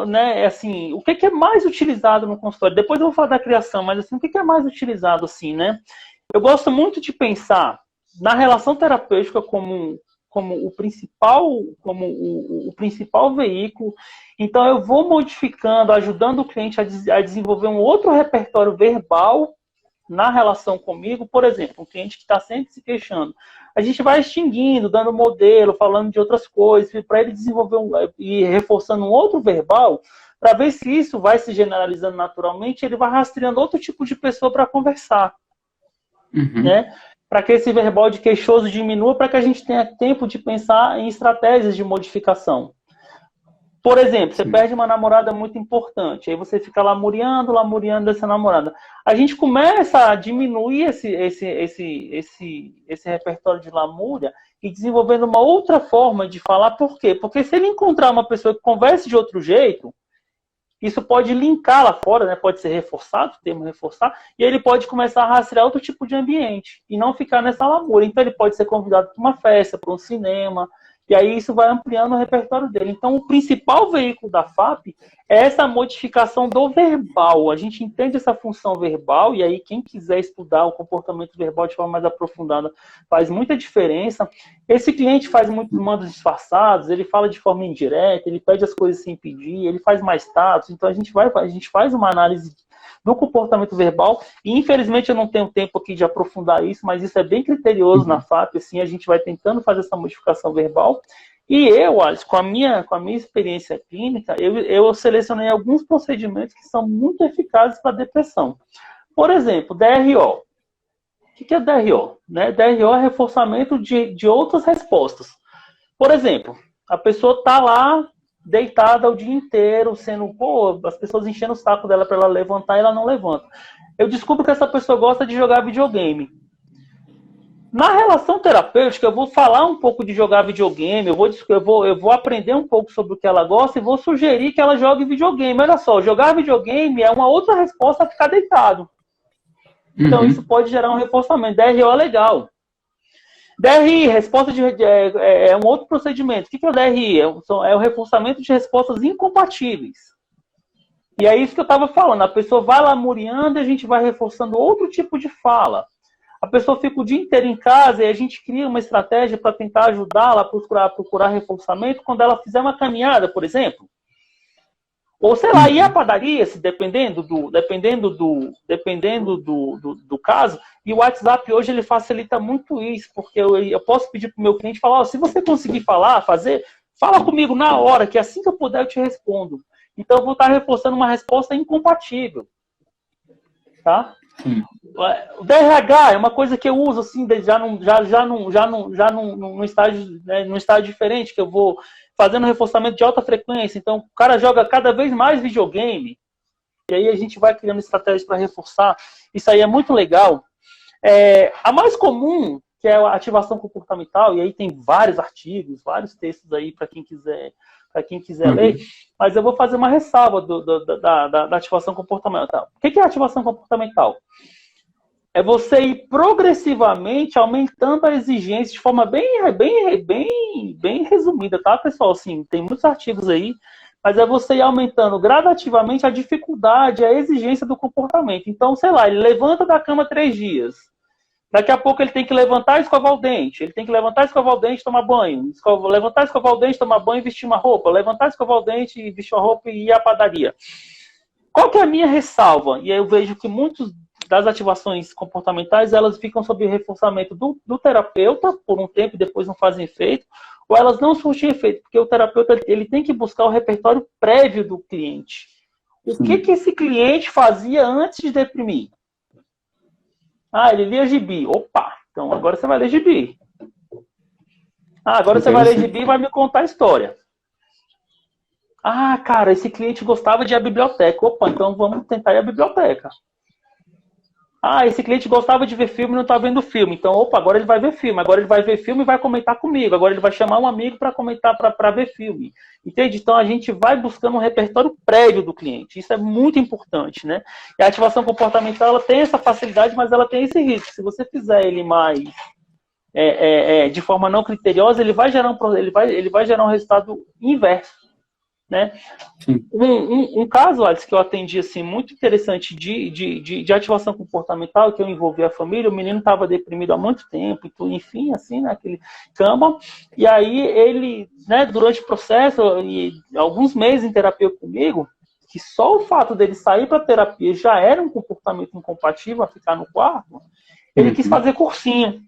né, assim, o que é mais utilizado no consultório? Depois eu vou falar da criação, mas assim, o que é mais utilizado assim, né? Eu gosto muito de pensar na relação terapêutica como o principal veículo. Então eu vou modificando, ajudando o cliente a desenvolver um outro repertório verbal na relação comigo. Por exemplo, um cliente que está sempre se queixando, a gente vai extinguindo, dando modelo, falando de outras coisas, para ele desenvolver e reforçando um outro verbal, para ver se isso vai se generalizando naturalmente, ele vai rastreando outro tipo de pessoa para conversar. Né? Para que esse verbal de queixoso diminua, para que a gente tenha tempo de pensar em estratégias de modificação. Por exemplo, você perde uma namorada muito importante, aí você fica lamuriando essa namorada. A gente começa a diminuir esse repertório de lamúria e desenvolvendo uma outra forma de falar. Por quê? Porque se ele encontrar uma pessoa que converse de outro jeito, isso pode linkar lá fora, né? Pode ser reforçado, o termo reforçar, e ele pode começar a rastrear outro tipo de ambiente e não ficar nessa lamúria. Então ele pode ser convidado para uma festa, para um cinema. E aí isso vai ampliando o repertório dele. Então, o principal veículo da FAP é essa modificação do verbal. A gente entende essa função verbal, e aí quem quiser estudar o comportamento verbal de forma mais aprofundada faz muita diferença. Esse cliente faz muitos mandos disfarçados, ele fala de forma indireta, ele pede as coisas sem pedir, ele faz mais status. Então, a gente faz uma análise do comportamento verbal, e infelizmente eu não tenho tempo aqui de aprofundar isso, mas isso é bem criterioso na FAP, assim, a gente vai tentando fazer essa modificação verbal, e eu, Alisson, com a minha experiência clínica, eu selecionei alguns procedimentos que são muito eficazes para depressão. Por exemplo, DRO. O que é DRO? Né? DRO é reforçamento de outras respostas. Por exemplo, a pessoa está lá deitada o dia inteiro, as pessoas enchendo o saco dela para ela levantar e ela não levanta. Eu descubro que essa pessoa gosta de jogar videogame. Na relação terapêutica, eu vou falar um pouco de jogar videogame, eu vou aprender um pouco sobre o que ela gosta e vou sugerir que ela jogue videogame. Olha só, jogar videogame é uma outra resposta a ficar deitado. Então, isso pode gerar um reforçamento. DRO é legal. DRI, resposta é um outro procedimento. O que é o DRI? É o reforçamento de respostas incompatíveis. E é isso que eu estava falando. A pessoa vai lá muriando e a gente vai reforçando outro tipo de fala. A pessoa fica o dia inteiro em casa e a gente cria uma estratégia para tentar ajudá-la a procurar reforçamento quando ela fizer uma caminhada, por exemplo. Ou, sei lá, ir à padaria, se dependendo do caso. E o WhatsApp hoje ele facilita muito isso, porque eu posso pedir para o meu cliente falar, se você conseguir fala comigo na hora, que assim que eu puder eu te respondo. Então eu vou estar reforçando uma resposta incompatível. Tá? O DRH é uma coisa que eu uso assim, num estágio diferente, que eu vou fazendo reforçamento de alta frequência. Então, o cara joga cada vez mais videogame. E aí a gente vai criando estratégias para reforçar. Isso aí é muito legal. A mais comum, que é a ativação comportamental, e aí tem vários artigos, vários textos aí para quem quiser ler, mas eu vou fazer uma ressalva da ativação comportamental. O que é a ativação comportamental? É você ir progressivamente aumentando a exigência de forma bem resumida, tá, pessoal? Assim, tem muitos artigos aí, mas é você ir aumentando gradativamente a dificuldade, a exigência do comportamento. Então, sei lá, ele levanta da cama 3 dias. Daqui a pouco ele tem que levantar e escovar o dente. Ele tem que levantar, escovar o dente e tomar banho. Levantar, escovar o dente, tomar banho e vestir uma roupa. Levantar, escovar o dente e vestir uma roupa e ir à padaria. Qual que é a minha ressalva? E aí eu vejo que muitas das ativações comportamentais, elas ficam sob o reforçamento do terapeuta por um tempo e depois não fazem efeito, ou elas não surtem efeito, porque o terapeuta ele tem que buscar o repertório prévio do cliente. O que esse cliente fazia antes de deprimir? Ele lia gibi. Opa, então agora você vai ler gibi. Agora você vai ler gibi e vai me contar a história. Cara, esse cliente gostava de ir à biblioteca. Opa, então vamos tentar ir à biblioteca. Esse cliente gostava de ver filme e não está vendo filme. Então, opa, agora ele vai ver filme. Agora ele vai ver filme e vai comentar comigo. Agora ele vai chamar um amigo para comentar, para ver filme. Entende? Então, a gente vai buscando um repertório prévio do cliente. Isso é muito importante, né? E a ativação comportamental, ela tem essa facilidade, mas ela tem esse risco. Se você fizer ele mais de forma não criteriosa, ele vai gerar um resultado inverso. Né? Um caso, Alex, que eu atendi assim, muito interessante de ativação comportamental, que eu envolvi a família, o menino estava deprimido há muito tempo, enfim, assim, naquele cama, e aí ele, né, durante o processo, e alguns meses em terapia comigo, que só o fato dele sair para terapia já era um comportamento incompatível a ficar no quarto, ele quis fazer cursinho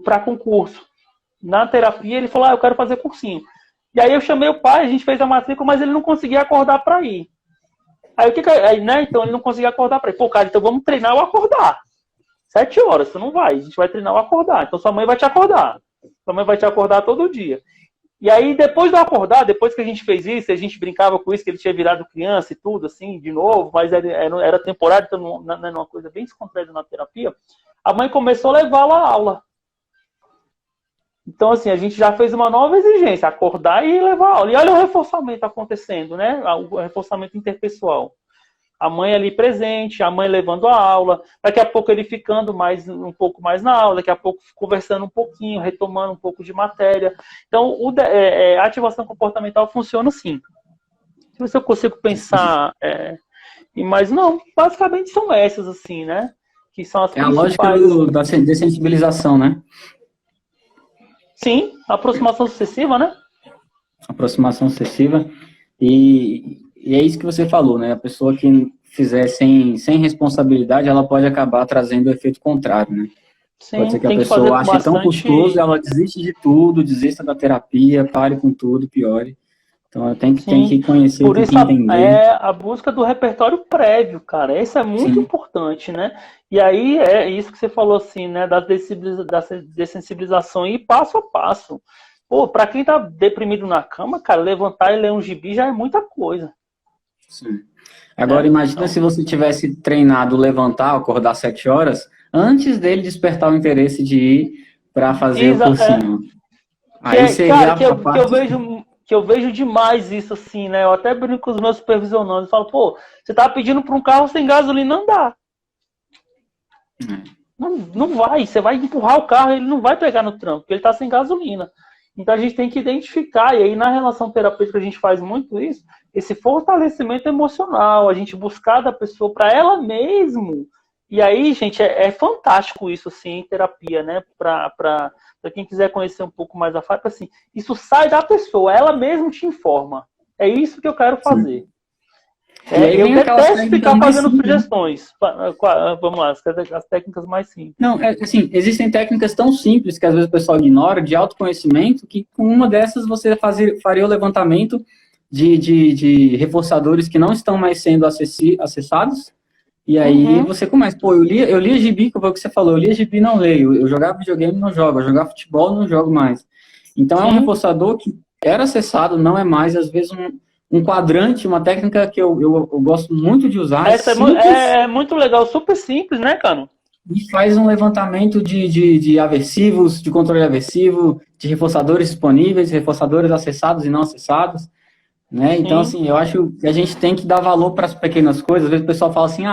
para concurso. Na terapia ele falou, eu quero fazer cursinho. E aí eu chamei o pai, a gente fez a matrícula, mas ele não conseguia acordar para ir. Né? Então ele não conseguia acordar para ir. Pô, cara, então vamos treinar o acordar. 7 horas, você não vai. A gente vai treinar o acordar. Então sua mãe vai te acordar. Sua mãe vai te acordar todo dia. E aí, depois do acordar, depois que a gente fez isso, a gente brincava com isso, que ele tinha virado criança e tudo, assim, de novo, mas era temporário, então não era uma coisa bem descontraída na terapia. A mãe começou a levá-lo à aula. Então, assim, a gente já fez uma nova exigência, acordar e levar a aula. E olha o reforçamento acontecendo, né? O reforçamento interpessoal. A mãe ali presente, a mãe levando a aula, daqui a pouco ele ficando um pouco mais na aula, daqui a pouco conversando um pouquinho, retomando um pouco de matéria. Então, a ativação comportamental funciona assim. Se eu consigo pensar, mas não, basicamente são essas, assim, né? Que são as principais. A lógica da dessensibilização, né? Sim, aproximação sucessiva, né? Aproximação sucessiva. E é isso que você falou, né? A pessoa que fizer sem responsabilidade, ela pode acabar trazendo o efeito contrário, né? Sim, pode ser que a pessoa ache tão custoso, ela desiste de tudo, desista da terapia, pare com tudo, piore. Então, tem que conhecer, por tem isso que entender. É a busca do repertório prévio, cara. Isso é muito importante, né? E aí, é isso que você falou, assim, né? Da dessensibilização e passo a passo. Pô, pra quem tá deprimido na cama, cara, levantar e ler um gibi já é muita coisa. Sim. Agora, imagina se você tivesse treinado levantar, acordar 7 horas, antes dele despertar o interesse de ir para fazer o cursinho. Aí seria que eu vejo demais isso, assim, né? Eu até brinco com os meus supervisionantes, falo, pô, você tá pedindo para um carro sem gasolina, não dá. Não vai, você vai empurrar o carro, ele não vai pegar no tranco, porque ele tá sem gasolina. Então a gente tem que identificar, e aí na relação terapêutica a gente faz muito isso, esse fortalecimento emocional, a gente buscar da pessoa para ela mesmo. E aí, gente, é fantástico isso, assim, em terapia, né? Para quem quiser conhecer um pouco mais a fundo, assim, isso sai da pessoa, ela mesma te informa. É isso que eu quero fazer. Eu detesto ficar fazendo sugestões. Vamos lá, as técnicas mais simples. Não, assim, existem técnicas tão simples que às vezes o pessoal ignora, de autoconhecimento, que com uma dessas você faria o levantamento de reforçadores que não estão mais sendo acessados. E aí você começa, pô, eu lia gibi, como você falou, eu lia gibi e não leio, eu jogava videogame não jogo, eu jogava futebol não jogo mais. Então é um reforçador que era acessado, não é mais, às vezes um quadrante, uma técnica que eu gosto muito de usar. Essa é muito legal, super simples, né, cara? E faz um levantamento de aversivos, de controle aversivo, de reforçadores disponíveis, reforçadores acessados e não acessados. Né? Então, assim, eu acho que a gente tem que dar valor para as pequenas coisas. Às vezes o pessoal fala assim,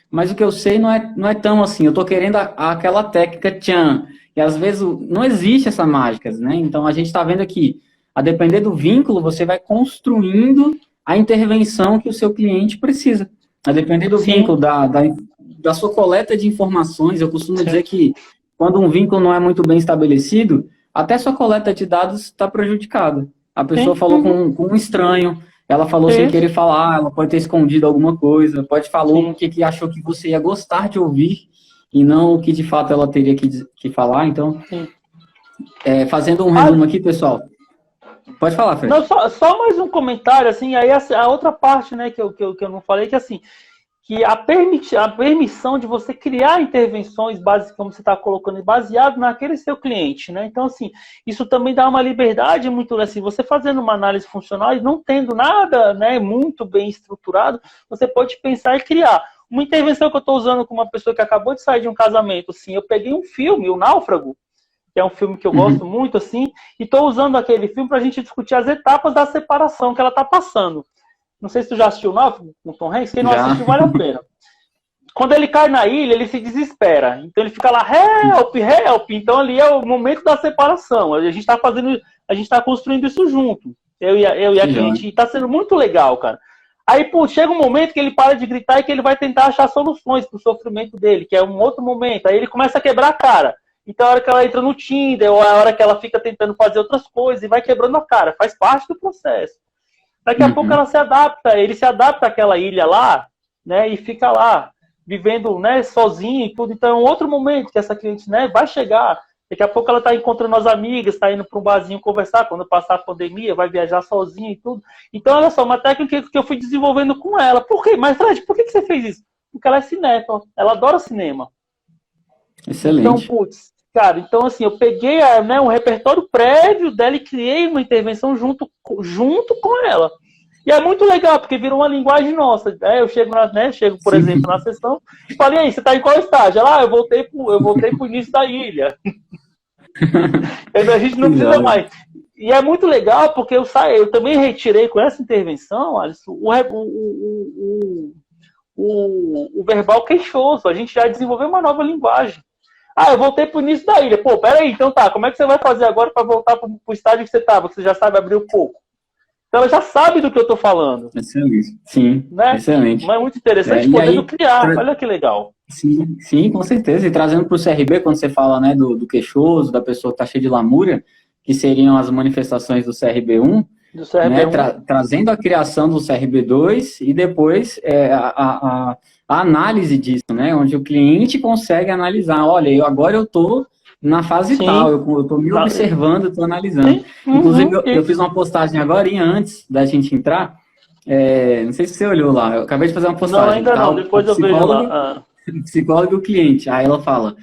mas o que eu sei não é tão assim, eu estou querendo aquela técnica tchan. E às vezes não existe essa mágica, né? Então a gente está vendo aqui, a depender do vínculo, você vai construindo a intervenção que o seu cliente precisa. A depender do vínculo, da sua coleta de informações, eu costumo dizer que quando um vínculo não é muito bem estabelecido, até sua coleta de dados está prejudicada. A pessoa falou com um estranho, ela falou sem querer falar, ela pode ter escondido alguma coisa, pode falar o que achou que você ia gostar de ouvir e não o que de fato ela teria que falar. Então, fazendo um resumo aqui, pessoal. Pode falar, Fred. Não, só mais um comentário, assim, aí a outra parte, né, que eu não falei, que assim, que a permissão de você criar intervenções básicas, como você está colocando, baseado naquele seu cliente, né? Então, assim, isso também dá uma liberdade muito, assim, você fazendo uma análise funcional e não tendo nada, né, muito bem estruturado, você pode pensar e criar. Uma intervenção que eu estou usando com uma pessoa que acabou de sair de um casamento, assim, eu peguei um filme, O Náufrago, que é um filme que eu gosto muito, assim, e estou usando aquele filme para a gente discutir as etapas da separação que ela está passando. Não sei se tu já assistiu o Náufrago com o Tom Hanks. Quem não assistiu, vale a pena. Quando ele cai na ilha, ele se desespera. Então ele fica lá, help, help. Então ali é o momento da separação. A gente está construindo isso junto. Eu e a cliente. E está sendo muito legal, cara. Aí, pô, chega um momento que ele para de gritar e que ele vai tentar achar soluções para o sofrimento dele, que é um outro momento. Aí ele começa a quebrar a cara. Então a hora que ela entra no Tinder, ou a hora que ela fica tentando fazer outras coisas e vai quebrando a cara. Faz parte do processo. Daqui a pouco ela se adapta, ele se adapta àquela ilha lá, né, e fica lá, vivendo, né, sozinho e tudo. Então é um outro momento que essa cliente, né, vai chegar. Daqui a pouco ela está encontrando as amigas, está indo para um barzinho conversar, quando passar a pandemia, vai viajar sozinha e tudo. Então, olha só, uma técnica que eu fui desenvolvendo com ela. Por quê? Mas, Fred, por que você fez isso? Porque ela é cinéfila, ela adora cinema. Excelente. Então, putz, cara, então assim, eu peguei, né, um repertório prévio dela e criei uma intervenção junto com ela. E é muito legal, porque virou uma linguagem nossa. Eu chego, por exemplo, na sessão e falei, aí, você está em qual estágio? Ela, eu voltei pro início da ilha. A gente não precisa mais. E é muito legal, porque eu também retirei com essa intervenção, Alisson, o verbal queixoso. A gente já desenvolveu uma nova linguagem. Ah, eu voltei pro início da ilha. Pô, peraí, então tá, como é que você vai fazer agora para voltar pro estágio que você estava, que você já sabe abrir o coco? Então ela já sabe do que eu estou falando. Excelente. Sim, né? excelente. Mas é muito interessante, podendo criar. Olha que legal. Sim, sim, com certeza. E trazendo para o CRB, quando você fala, né, do queixoso, da pessoa que está cheia de lamúria, que seriam as manifestações do CRB1, do CRB1. Né, trazendo a criação do CRB2 e depois a análise disso, né, onde o cliente consegue analisar, olha, agora eu estou na fase Sim. tal, eu estou me observando, estou analisando. Inclusive, eu fiz uma postagem agora, antes da gente entrar, não sei se você olhou lá, eu acabei de fazer uma postagem. Não, ainda não, depois eu vejo lá. Psicólogo e o cliente. Aí ela fala,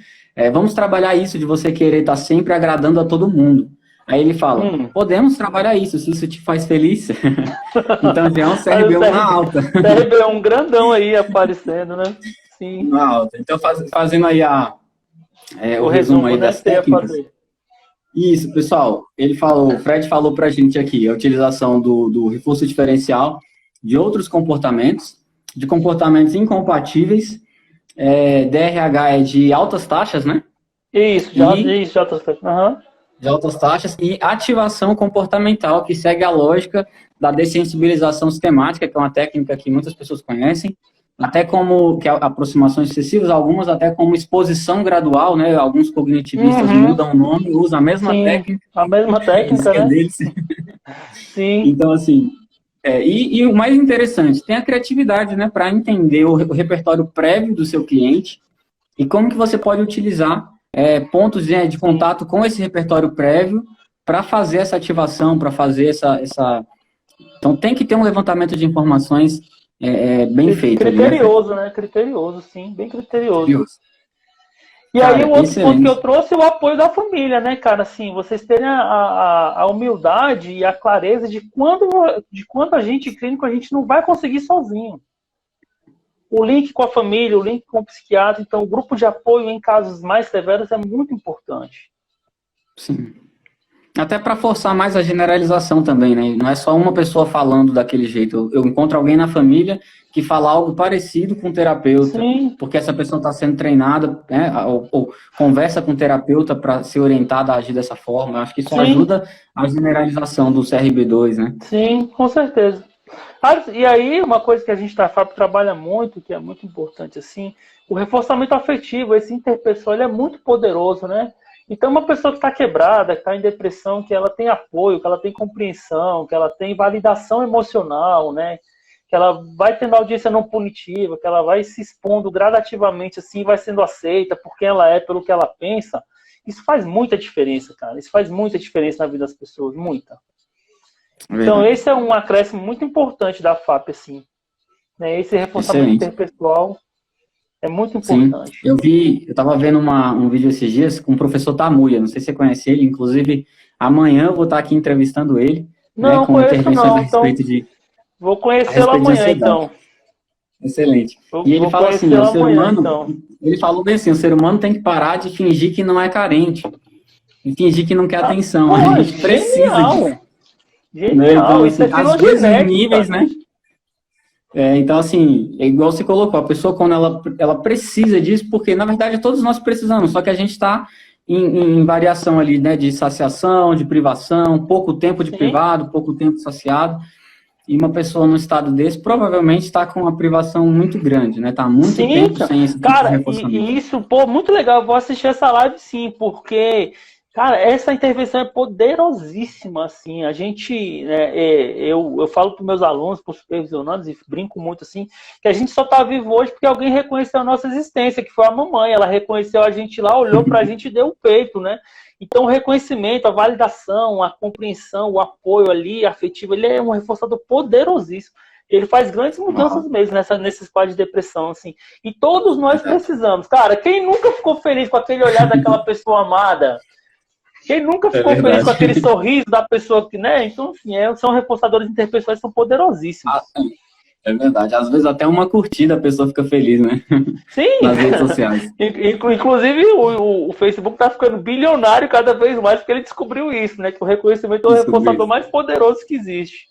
vamos trabalhar isso de você querer estar sempre agradando a todo mundo. Aí ele fala, podemos trabalhar isso, se isso te faz feliz. Então já é um CRB1 na alta. CRB1 grandão aí aparecendo, né? Sim. Na alta. Então fazendo aí o resumo aí das técnicas. Isso, pessoal. O Fred falou pra gente aqui a utilização do reforço diferencial, de outros comportamentos, de comportamentos incompatíveis. DRH é de altas taxas, né? Isso, de altas taxas. Uhum. De altas taxas e ativação comportamental, que segue a lógica da dessensibilização sistemática, que é uma técnica que muitas pessoas conhecem, até como que aproximações excessivas, algumas até como exposição gradual, né? Alguns cognitivistas mudam o nome, usam a mesma técnica. A mesma técnica, né? Deles. Sim. Então, assim, e o mais interessante, tem a criatividade, né, para entender o repertório prévio do seu cliente e como que você pode utilizar pontos de contato com esse repertório prévio para fazer essa ativação, para fazer essa... Então, tem que ter um levantamento de informações bem feito. Criterioso, né? Criterioso, sim, bem criterioso. E Cara, aí, o outro ponto que eu trouxe é o apoio da família, né, cara? Assim, vocês terem a humildade e a clareza de quanto a gente clínico a gente não vai conseguir sozinho. O link com a família, o link com o psiquiatra, então o grupo de apoio em casos mais severos é muito importante. Sim. Até para forçar mais a generalização também, né? Não é só uma pessoa falando daquele jeito. Eu encontro alguém na família que fala algo parecido com o terapeuta, Sim. porque essa pessoa está sendo treinada, né? Ou conversa com o terapeuta para ser orientada a agir dessa forma. Eu acho que isso Sim. ajuda a generalização do CRB2, né? Sim, com certeza. E aí, uma coisa que a gente da FAP trabalha muito, que é muito importante, assim, o reforçamento afetivo, esse interpessoal, ele é muito poderoso, né? Então, uma pessoa que está quebrada, que está em depressão, que ela tem apoio, que ela tem compreensão, que ela tem validação emocional, né? Que ela vai tendo audiência não punitiva, que ela vai se expondo gradativamente, assim, vai sendo aceita por quem ela é, pelo que ela pensa. Isso faz muita diferença, cara. Isso faz muita diferença na vida das pessoas, muita. Então, esse é um acréscimo muito importante da FAP, assim. Né? Esse reforçamento interpessoal é muito importante. Sim. Eu estava vendo um vídeo esses dias com o professor Tamuia, não sei se você conhece ele, inclusive amanhã eu vou estar aqui entrevistando ele. Não, né, com intervenções a respeito então, vou conhecê-lo amanhã, então. Excelente. E ele fala assim, o ser humano, então. Ele falou bem assim, o ser humano tem que parar de fingir que não é carente, e fingir que não quer atenção. A gente precisa disso. Genial, né? Então, isso é às vezes níveis, né? Então, assim, é igual você colocou, a pessoa quando ela precisa disso, porque, na verdade, todos nós precisamos, só que a gente está em variação ali, né, de saciação, de privação, pouco tempo de privado, pouco tempo saciado, e uma pessoa num estado desse provavelmente está com uma privação muito grande, né, está muito tempo sem esse tipo de reforçamento. E isso, pô, muito legal, eu vou assistir essa live sim, porque... Cara, essa intervenção é poderosíssima, assim, a gente, eu falo para os meus alunos, para os supervisionandos, e brinco muito, assim, que a gente só está vivo hoje porque alguém reconheceu a nossa existência, que foi a mamãe, ela reconheceu a gente lá, olhou para a gente e deu o peito, né? Então, o reconhecimento, a validação, a compreensão, o apoio ali, afetivo, ele é um reforçador poderosíssimo. Ele faz grandes mudanças mesmo nesses quadros de depressão, assim. E todos nós precisamos. Cara, quem nunca ficou feliz com aquele olhar daquela pessoa amada? Quem nunca ficou feliz com aquele sorriso da pessoa que, né? Então, assim, são reforçadores interpessoais, são poderosíssimos. É verdade. Às vezes até uma curtida a pessoa fica feliz, né? Sim. Nas redes sociais. Inclusive, o Facebook está ficando bilionário cada vez mais porque ele descobriu isso, né? Que o reconhecimento é o reforçador mais poderoso que existe.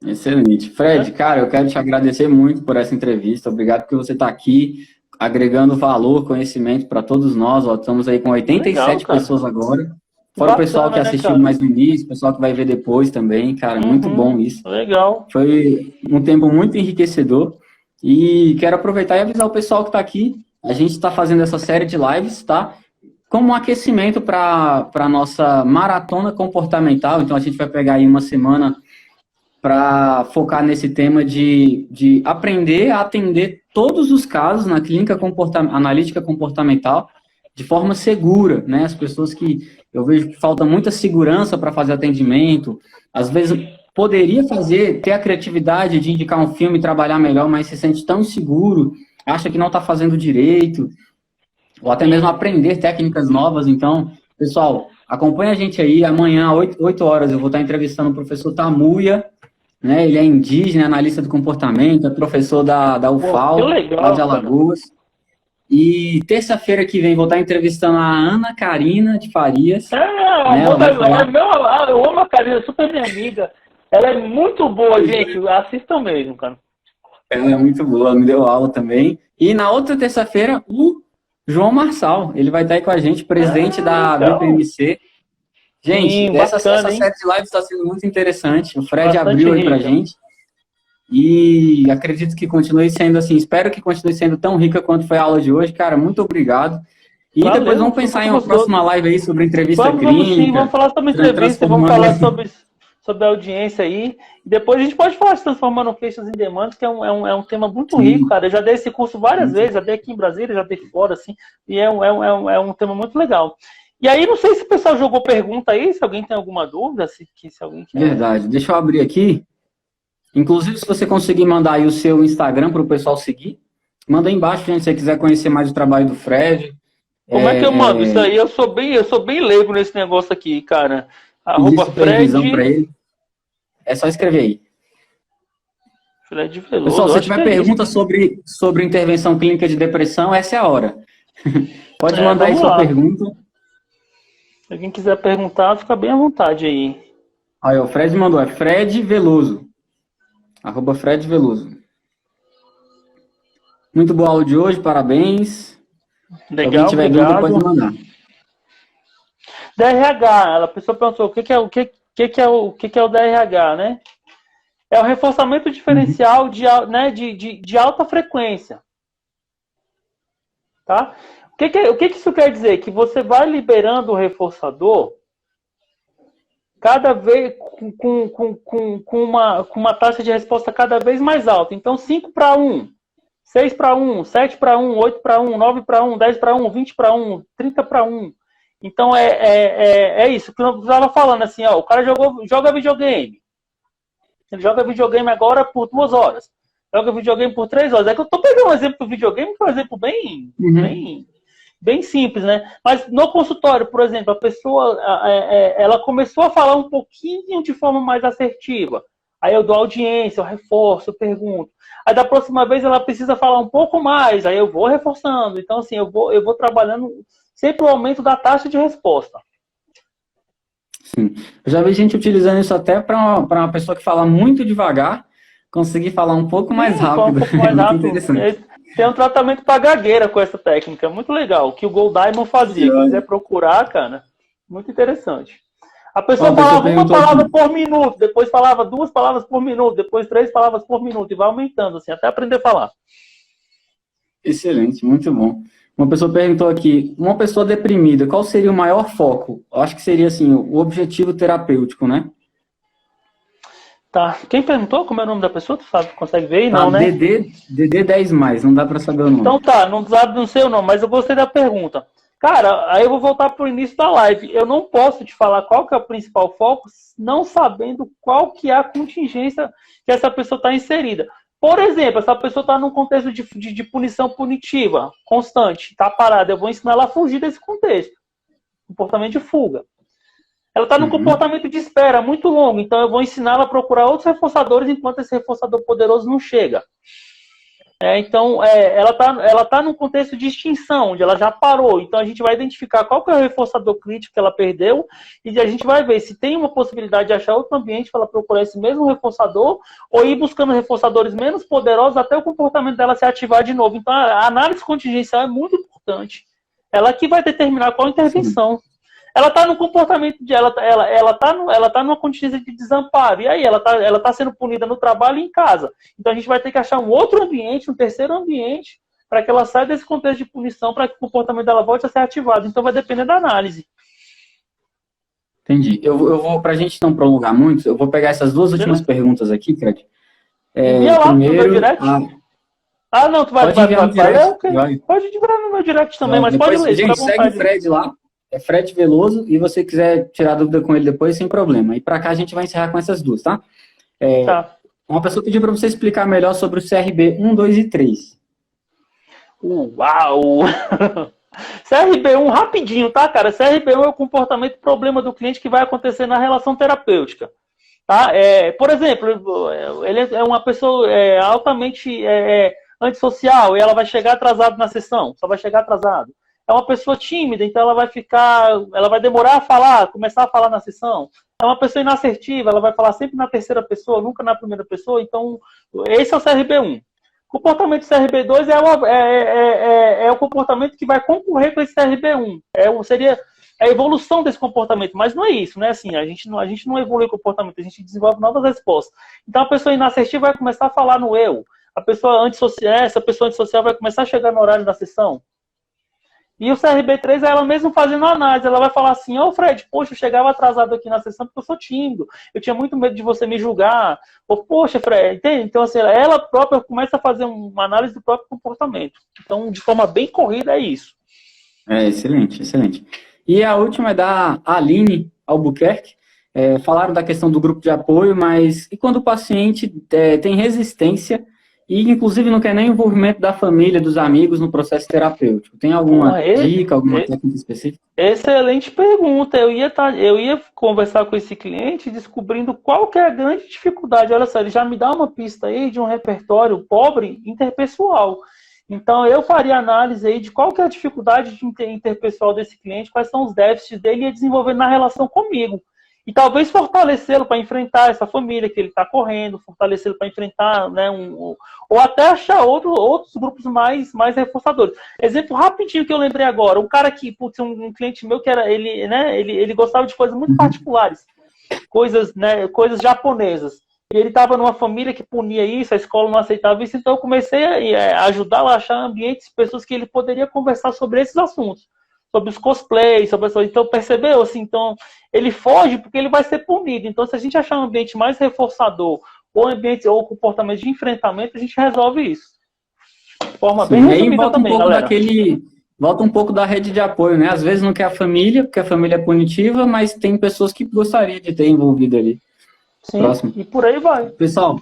Excelente. Fred, cara, eu quero te agradecer muito por essa entrevista. Obrigado porque você está aqui agregando valor, conhecimento para todos nós. Ó, estamos aí com Legal, 87 cara. pessoas agora. Fora o pessoal que Bacana, né, assistiu cara? mais no início, o pessoal que vai ver depois também. Cara, muito Uhum. bom isso. Legal. Foi um tempo muito enriquecedor. E quero aproveitar e avisar o pessoal que está aqui. A gente está fazendo essa série de lives, tá? Como um aquecimento para a nossa maratona comportamental. Então, a gente vai pegar aí uma semana para focar nesse tema de aprender a atender todos os casos na clínica analítica comportamental de forma segura, né? As pessoas que eu vejo que falta muita segurança para fazer atendimento, às vezes poderia ter a criatividade de indicar um filme e trabalhar melhor, mas se sente tão seguro, acha que não está fazendo direito, ou até mesmo aprender técnicas novas. Então, pessoal, acompanha a gente aí, amanhã, 8 horas, eu vou estar entrevistando o professor Tamuia, né? Ele é indígena, analista do comportamento, é professor da Pô, que UFAL, lá de legal, cara. Alagoas. E terça-feira que vem vou estar entrevistando a Ana Karina de Farias. É, Né? Ela vai falar. eu amo a Karina, super minha amiga. Ela é muito boa, gente. Assistam mesmo, cara. Ela é muito boa, me deu aula também. E na outra terça-feira, o João Marçal, ele vai estar aí com a gente, presidente da Legal. BPMC. Gente, Sim, essa bacana, hein? série de lives está sendo muito interessante. O Fred Bastante abriu aí pra rica. gente. E acredito que continue sendo assim. Espero que continue sendo tão rica quanto foi a aula de hoje. Cara, muito obrigado. E depois Valeu, vamos foi pensar muito em uma gostoso. próxima live aí sobre entrevista Vamos sim, vamos clínica, falar sobre entrevista, vamos transformando. falar sobre a audiência aí. E depois a gente pode falar de transformando queixas em demandas, que é um tema muito rico, Sim, cara. Eu já dei esse curso várias muito. vezes, já dei aqui em Brasília, já dei fora, assim, e é um tema muito legal. E aí, não sei se o pessoal jogou pergunta aí, se alguém tem alguma dúvida, se alguém quer. Verdade. Deixa eu abrir aqui. Inclusive, se você conseguir mandar aí o seu Instagram para o pessoal seguir, manda aí embaixo, gente, se você quiser conhecer mais o trabalho do Fred. Como é que eu mando isso aí? Eu sou bem leigo nesse negócio aqui, cara. Pedir Arroba supervisão para Fred, ele. É só escrever aí. Fred Pessoal, Veloso, eu se acho que tiver é isso. pergunta sobre intervenção clínica de depressão, essa é a hora. Pode mandar aí Vamos sua lá. pergunta. Se alguém quiser perguntar, fica bem à vontade aí. Aí, o Fred mandou, é Fred Veloso. Arroba Fred Veloso. Muito boa aula de hoje, parabéns. Se alguém Legal, tiver dúvida, pode obrigado. mandar. DRH, a pessoa perguntou o que é o DRH, né? É o reforçamento Uhum. diferencial de alta frequência, tá? O que isso quer dizer? Que você vai liberando o reforçador cada vez com uma taxa de resposta cada vez mais alta. Então, 5-1, 6-1, 7-1, 8-1, 9-1, 10-1, 20-1, 30-1. Então, é isso que eu estava falando, assim, ó, o cara joga videogame. Ele joga videogame agora por 2 horas. Joga videogame por 3 horas. É que eu estou pegando um exemplo do videogame, que é um exemplo bem, Uhum. bem, bem simples, né? Mas no consultório, por exemplo, a pessoa ela começou a falar um pouquinho de forma mais assertiva. Aí eu dou audiência, eu reforço, eu pergunto. Aí da próxima vez ela precisa falar um pouco mais, aí eu vou reforçando. Então, assim, eu vou trabalhando sempre o aumento da taxa de resposta. Sim. Eu já vi gente utilizando isso até para uma pessoa que fala muito devagar, conseguir falar um pouco mais Sim, fala um rápido. pouco É mais muito rápido. interessante. Tem um tratamento para gagueira com essa técnica, muito legal. Que o Gold Diamond fazia. Quem quiser procurar, cara, muito interessante. A Ó, pessoa a pessoa falava uma perguntou palavra aqui. por minuto, depois falava 2 palavras por minuto, depois 3 palavras por minuto, e vai aumentando, assim, até aprender a falar. Excelente, muito bom. Uma pessoa perguntou aqui, uma pessoa deprimida, qual seria o maior foco? Eu acho que seria assim, o objetivo terapêutico, né? Tá. Quem perguntou como é o nome da pessoa? Tu sabe, consegue ver aí? Tá Não, né? DD 10 mais, não dá para saber o Então nome. tá, não sei o nome, mas eu gostei da pergunta. Cara, aí eu vou voltar pro início da live. Eu não posso te falar qual que é o principal foco, não sabendo qual que é a contingência que essa pessoa está inserida. Por exemplo, essa pessoa está num contexto de punição punitiva constante, está parada. Eu vou ensinar ela a fugir desse contexto. Comportamento de fuga. Ela está num Uhum. comportamento de espera muito longo, então eu vou ensinar ela a procurar outros reforçadores enquanto esse reforçador poderoso não chega. Então, ela tá num contexto de extinção, onde ela já parou. Então, a gente vai identificar qual que é o reforçador crítico que ela perdeu e a gente vai ver se tem uma possibilidade de achar outro ambiente para ela procurar esse mesmo reforçador ou ir buscando reforçadores menos poderosos até o comportamento dela se ativar de novo. Então, a análise contingencial é muito importante. Ela que vai determinar qual intervenção. Sim. Ela está no comportamento de ela tá numa contingência de desamparo. E aí, ela tá sendo punida no trabalho e em casa. Então a gente vai ter que achar um outro ambiente, um terceiro ambiente, para que ela saia desse contexto de punição, para que o comportamento dela volte a ser ativado. Então vai depender da análise. Entendi. Eu vou, para a gente não prolongar muito, eu vou pegar essas duas últimas perguntas aqui, Fred. Envia lá no meu direct. Não, tu vai ler? Pode enviar no meu direct também, mas depois, pode ler. Gente, segue o Fred lá. É Fred Veloso, e você quiser tirar dúvida com ele depois, sem problema. E para cá a gente vai encerrar com essas duas, tá? Tá. Uma pessoa pediu para você explicar melhor sobre o CRB 1, 2 e 3. Uau! CRB1, rapidinho, tá, cara? CRB1 é o comportamento problema do cliente que vai acontecer na relação terapêutica. Tá? Por exemplo, ele é uma pessoa altamente antissocial e ela vai chegar atrasado na sessão, só vai chegar atrasado. É uma pessoa tímida, então ela vai demorar a falar, começar a falar na sessão. É uma pessoa inassertiva, ela vai falar sempre na terceira pessoa, nunca na primeira pessoa. Então, esse é o CRB1. O comportamento CRB2 é o comportamento que vai concorrer com esse CRB1. Seria a evolução desse comportamento, mas não é isso, né? Assim, a gente não evolui o comportamento, a gente desenvolve novas respostas. Então, a pessoa inassertiva vai começar a falar no eu. Essa pessoa antissocial vai começar a chegar no horário da sessão. E o CRB3 é ela mesmo fazendo análise. Ela vai falar assim, Fred, poxa, eu chegava atrasado aqui na sessão porque eu sou tímido. Eu tinha muito medo de você me julgar. Poxa, Fred, entende? Então, assim, ela própria começa a fazer uma análise do próprio comportamento. Então, de forma bem corrida, é isso. Excelente, excelente. E a última é da Aline Albuquerque. Falaram da questão do grupo de apoio, mas e quando o paciente tem resistência e, inclusive, não quer nem envolvimento da família, dos amigos no processo terapêutico? Tem alguma dica, alguma técnica específica? Excelente pergunta. Eu ia conversar com esse cliente descobrindo qual que é a grande dificuldade. Olha só, ele já me dá uma pista aí de um repertório pobre interpessoal. Então, eu faria análise aí de qual que é a dificuldade interpessoal desse cliente, quais são os déficits dele e ia desenvolver na relação comigo. E talvez fortalecê-lo para enfrentar essa família que ele está correndo, fortalecê-lo para enfrentar, né, ou até achar outros grupos mais reforçadores. Exemplo rapidinho que eu lembrei agora, um cara que, um cliente meu que era, ele gostava de coisas muito particulares, coisas japonesas. E ele estava numa família que punia isso, a escola não aceitava isso, então eu comecei a ajudá-lo a achar ambientes, pessoas que ele poderia conversar sobre esses assuntos. Sobre os cosplays, então percebeu? Assim, então, ele foge porque ele vai ser punido. Então, se a gente achar um ambiente mais reforçador, ou comportamento de enfrentamento, a gente resolve isso. De forma bem resumida também, galera. Volta um pouco da rede de apoio, né? Às vezes não quer a família, porque a família é punitiva, mas tem pessoas que gostariam de ter envolvido ali. Sim, próximo. E por aí vai. Pessoal,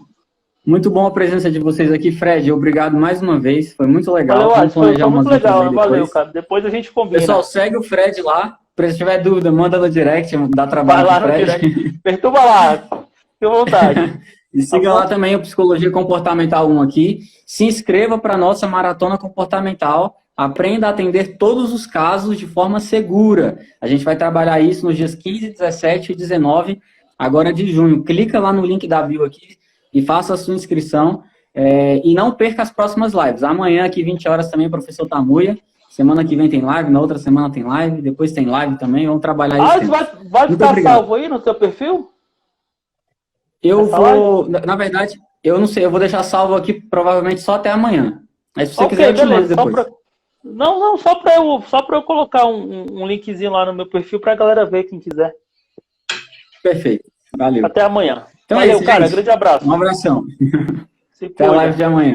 muito bom a presença de vocês aqui. Fred, obrigado mais uma vez. Foi muito legal. Valeu, foi muito legal. Valeu, cara. Depois a gente combina. Pessoal, segue o Fred lá. Se tiver dúvida, manda no direct. Dá trabalho vai lá no direct. Perturba lá. Fique à vontade. E siga lá também o Psicologia Comportamental 1 aqui. Se inscreva para a nossa Maratona Comportamental. Aprenda a atender todos os casos de forma segura. A gente vai trabalhar isso nos dias 15, 17 e 19, agora de junho. Clica lá no link da bio aqui e faça a sua inscrição. E não perca as próximas lives. Amanhã, aqui, 20 horas, também, o professor Tamuia. Semana que vem tem live, na outra semana tem live, depois tem live também. Vamos trabalhar isso. Vai ficar salvo aí no seu perfil? Eu vou... Na verdade, eu não sei. Eu vou deixar salvo aqui, provavelmente, só até amanhã. Mas se você quiser, eu te mando depois. Só para eu colocar um linkzinho lá no meu perfil para a galera ver, quem quiser. Perfeito. Valeu. Até amanhã. Então valeu, é isso, cara. gente. Grande abraço. Um abração. Se Até a live de amanhã.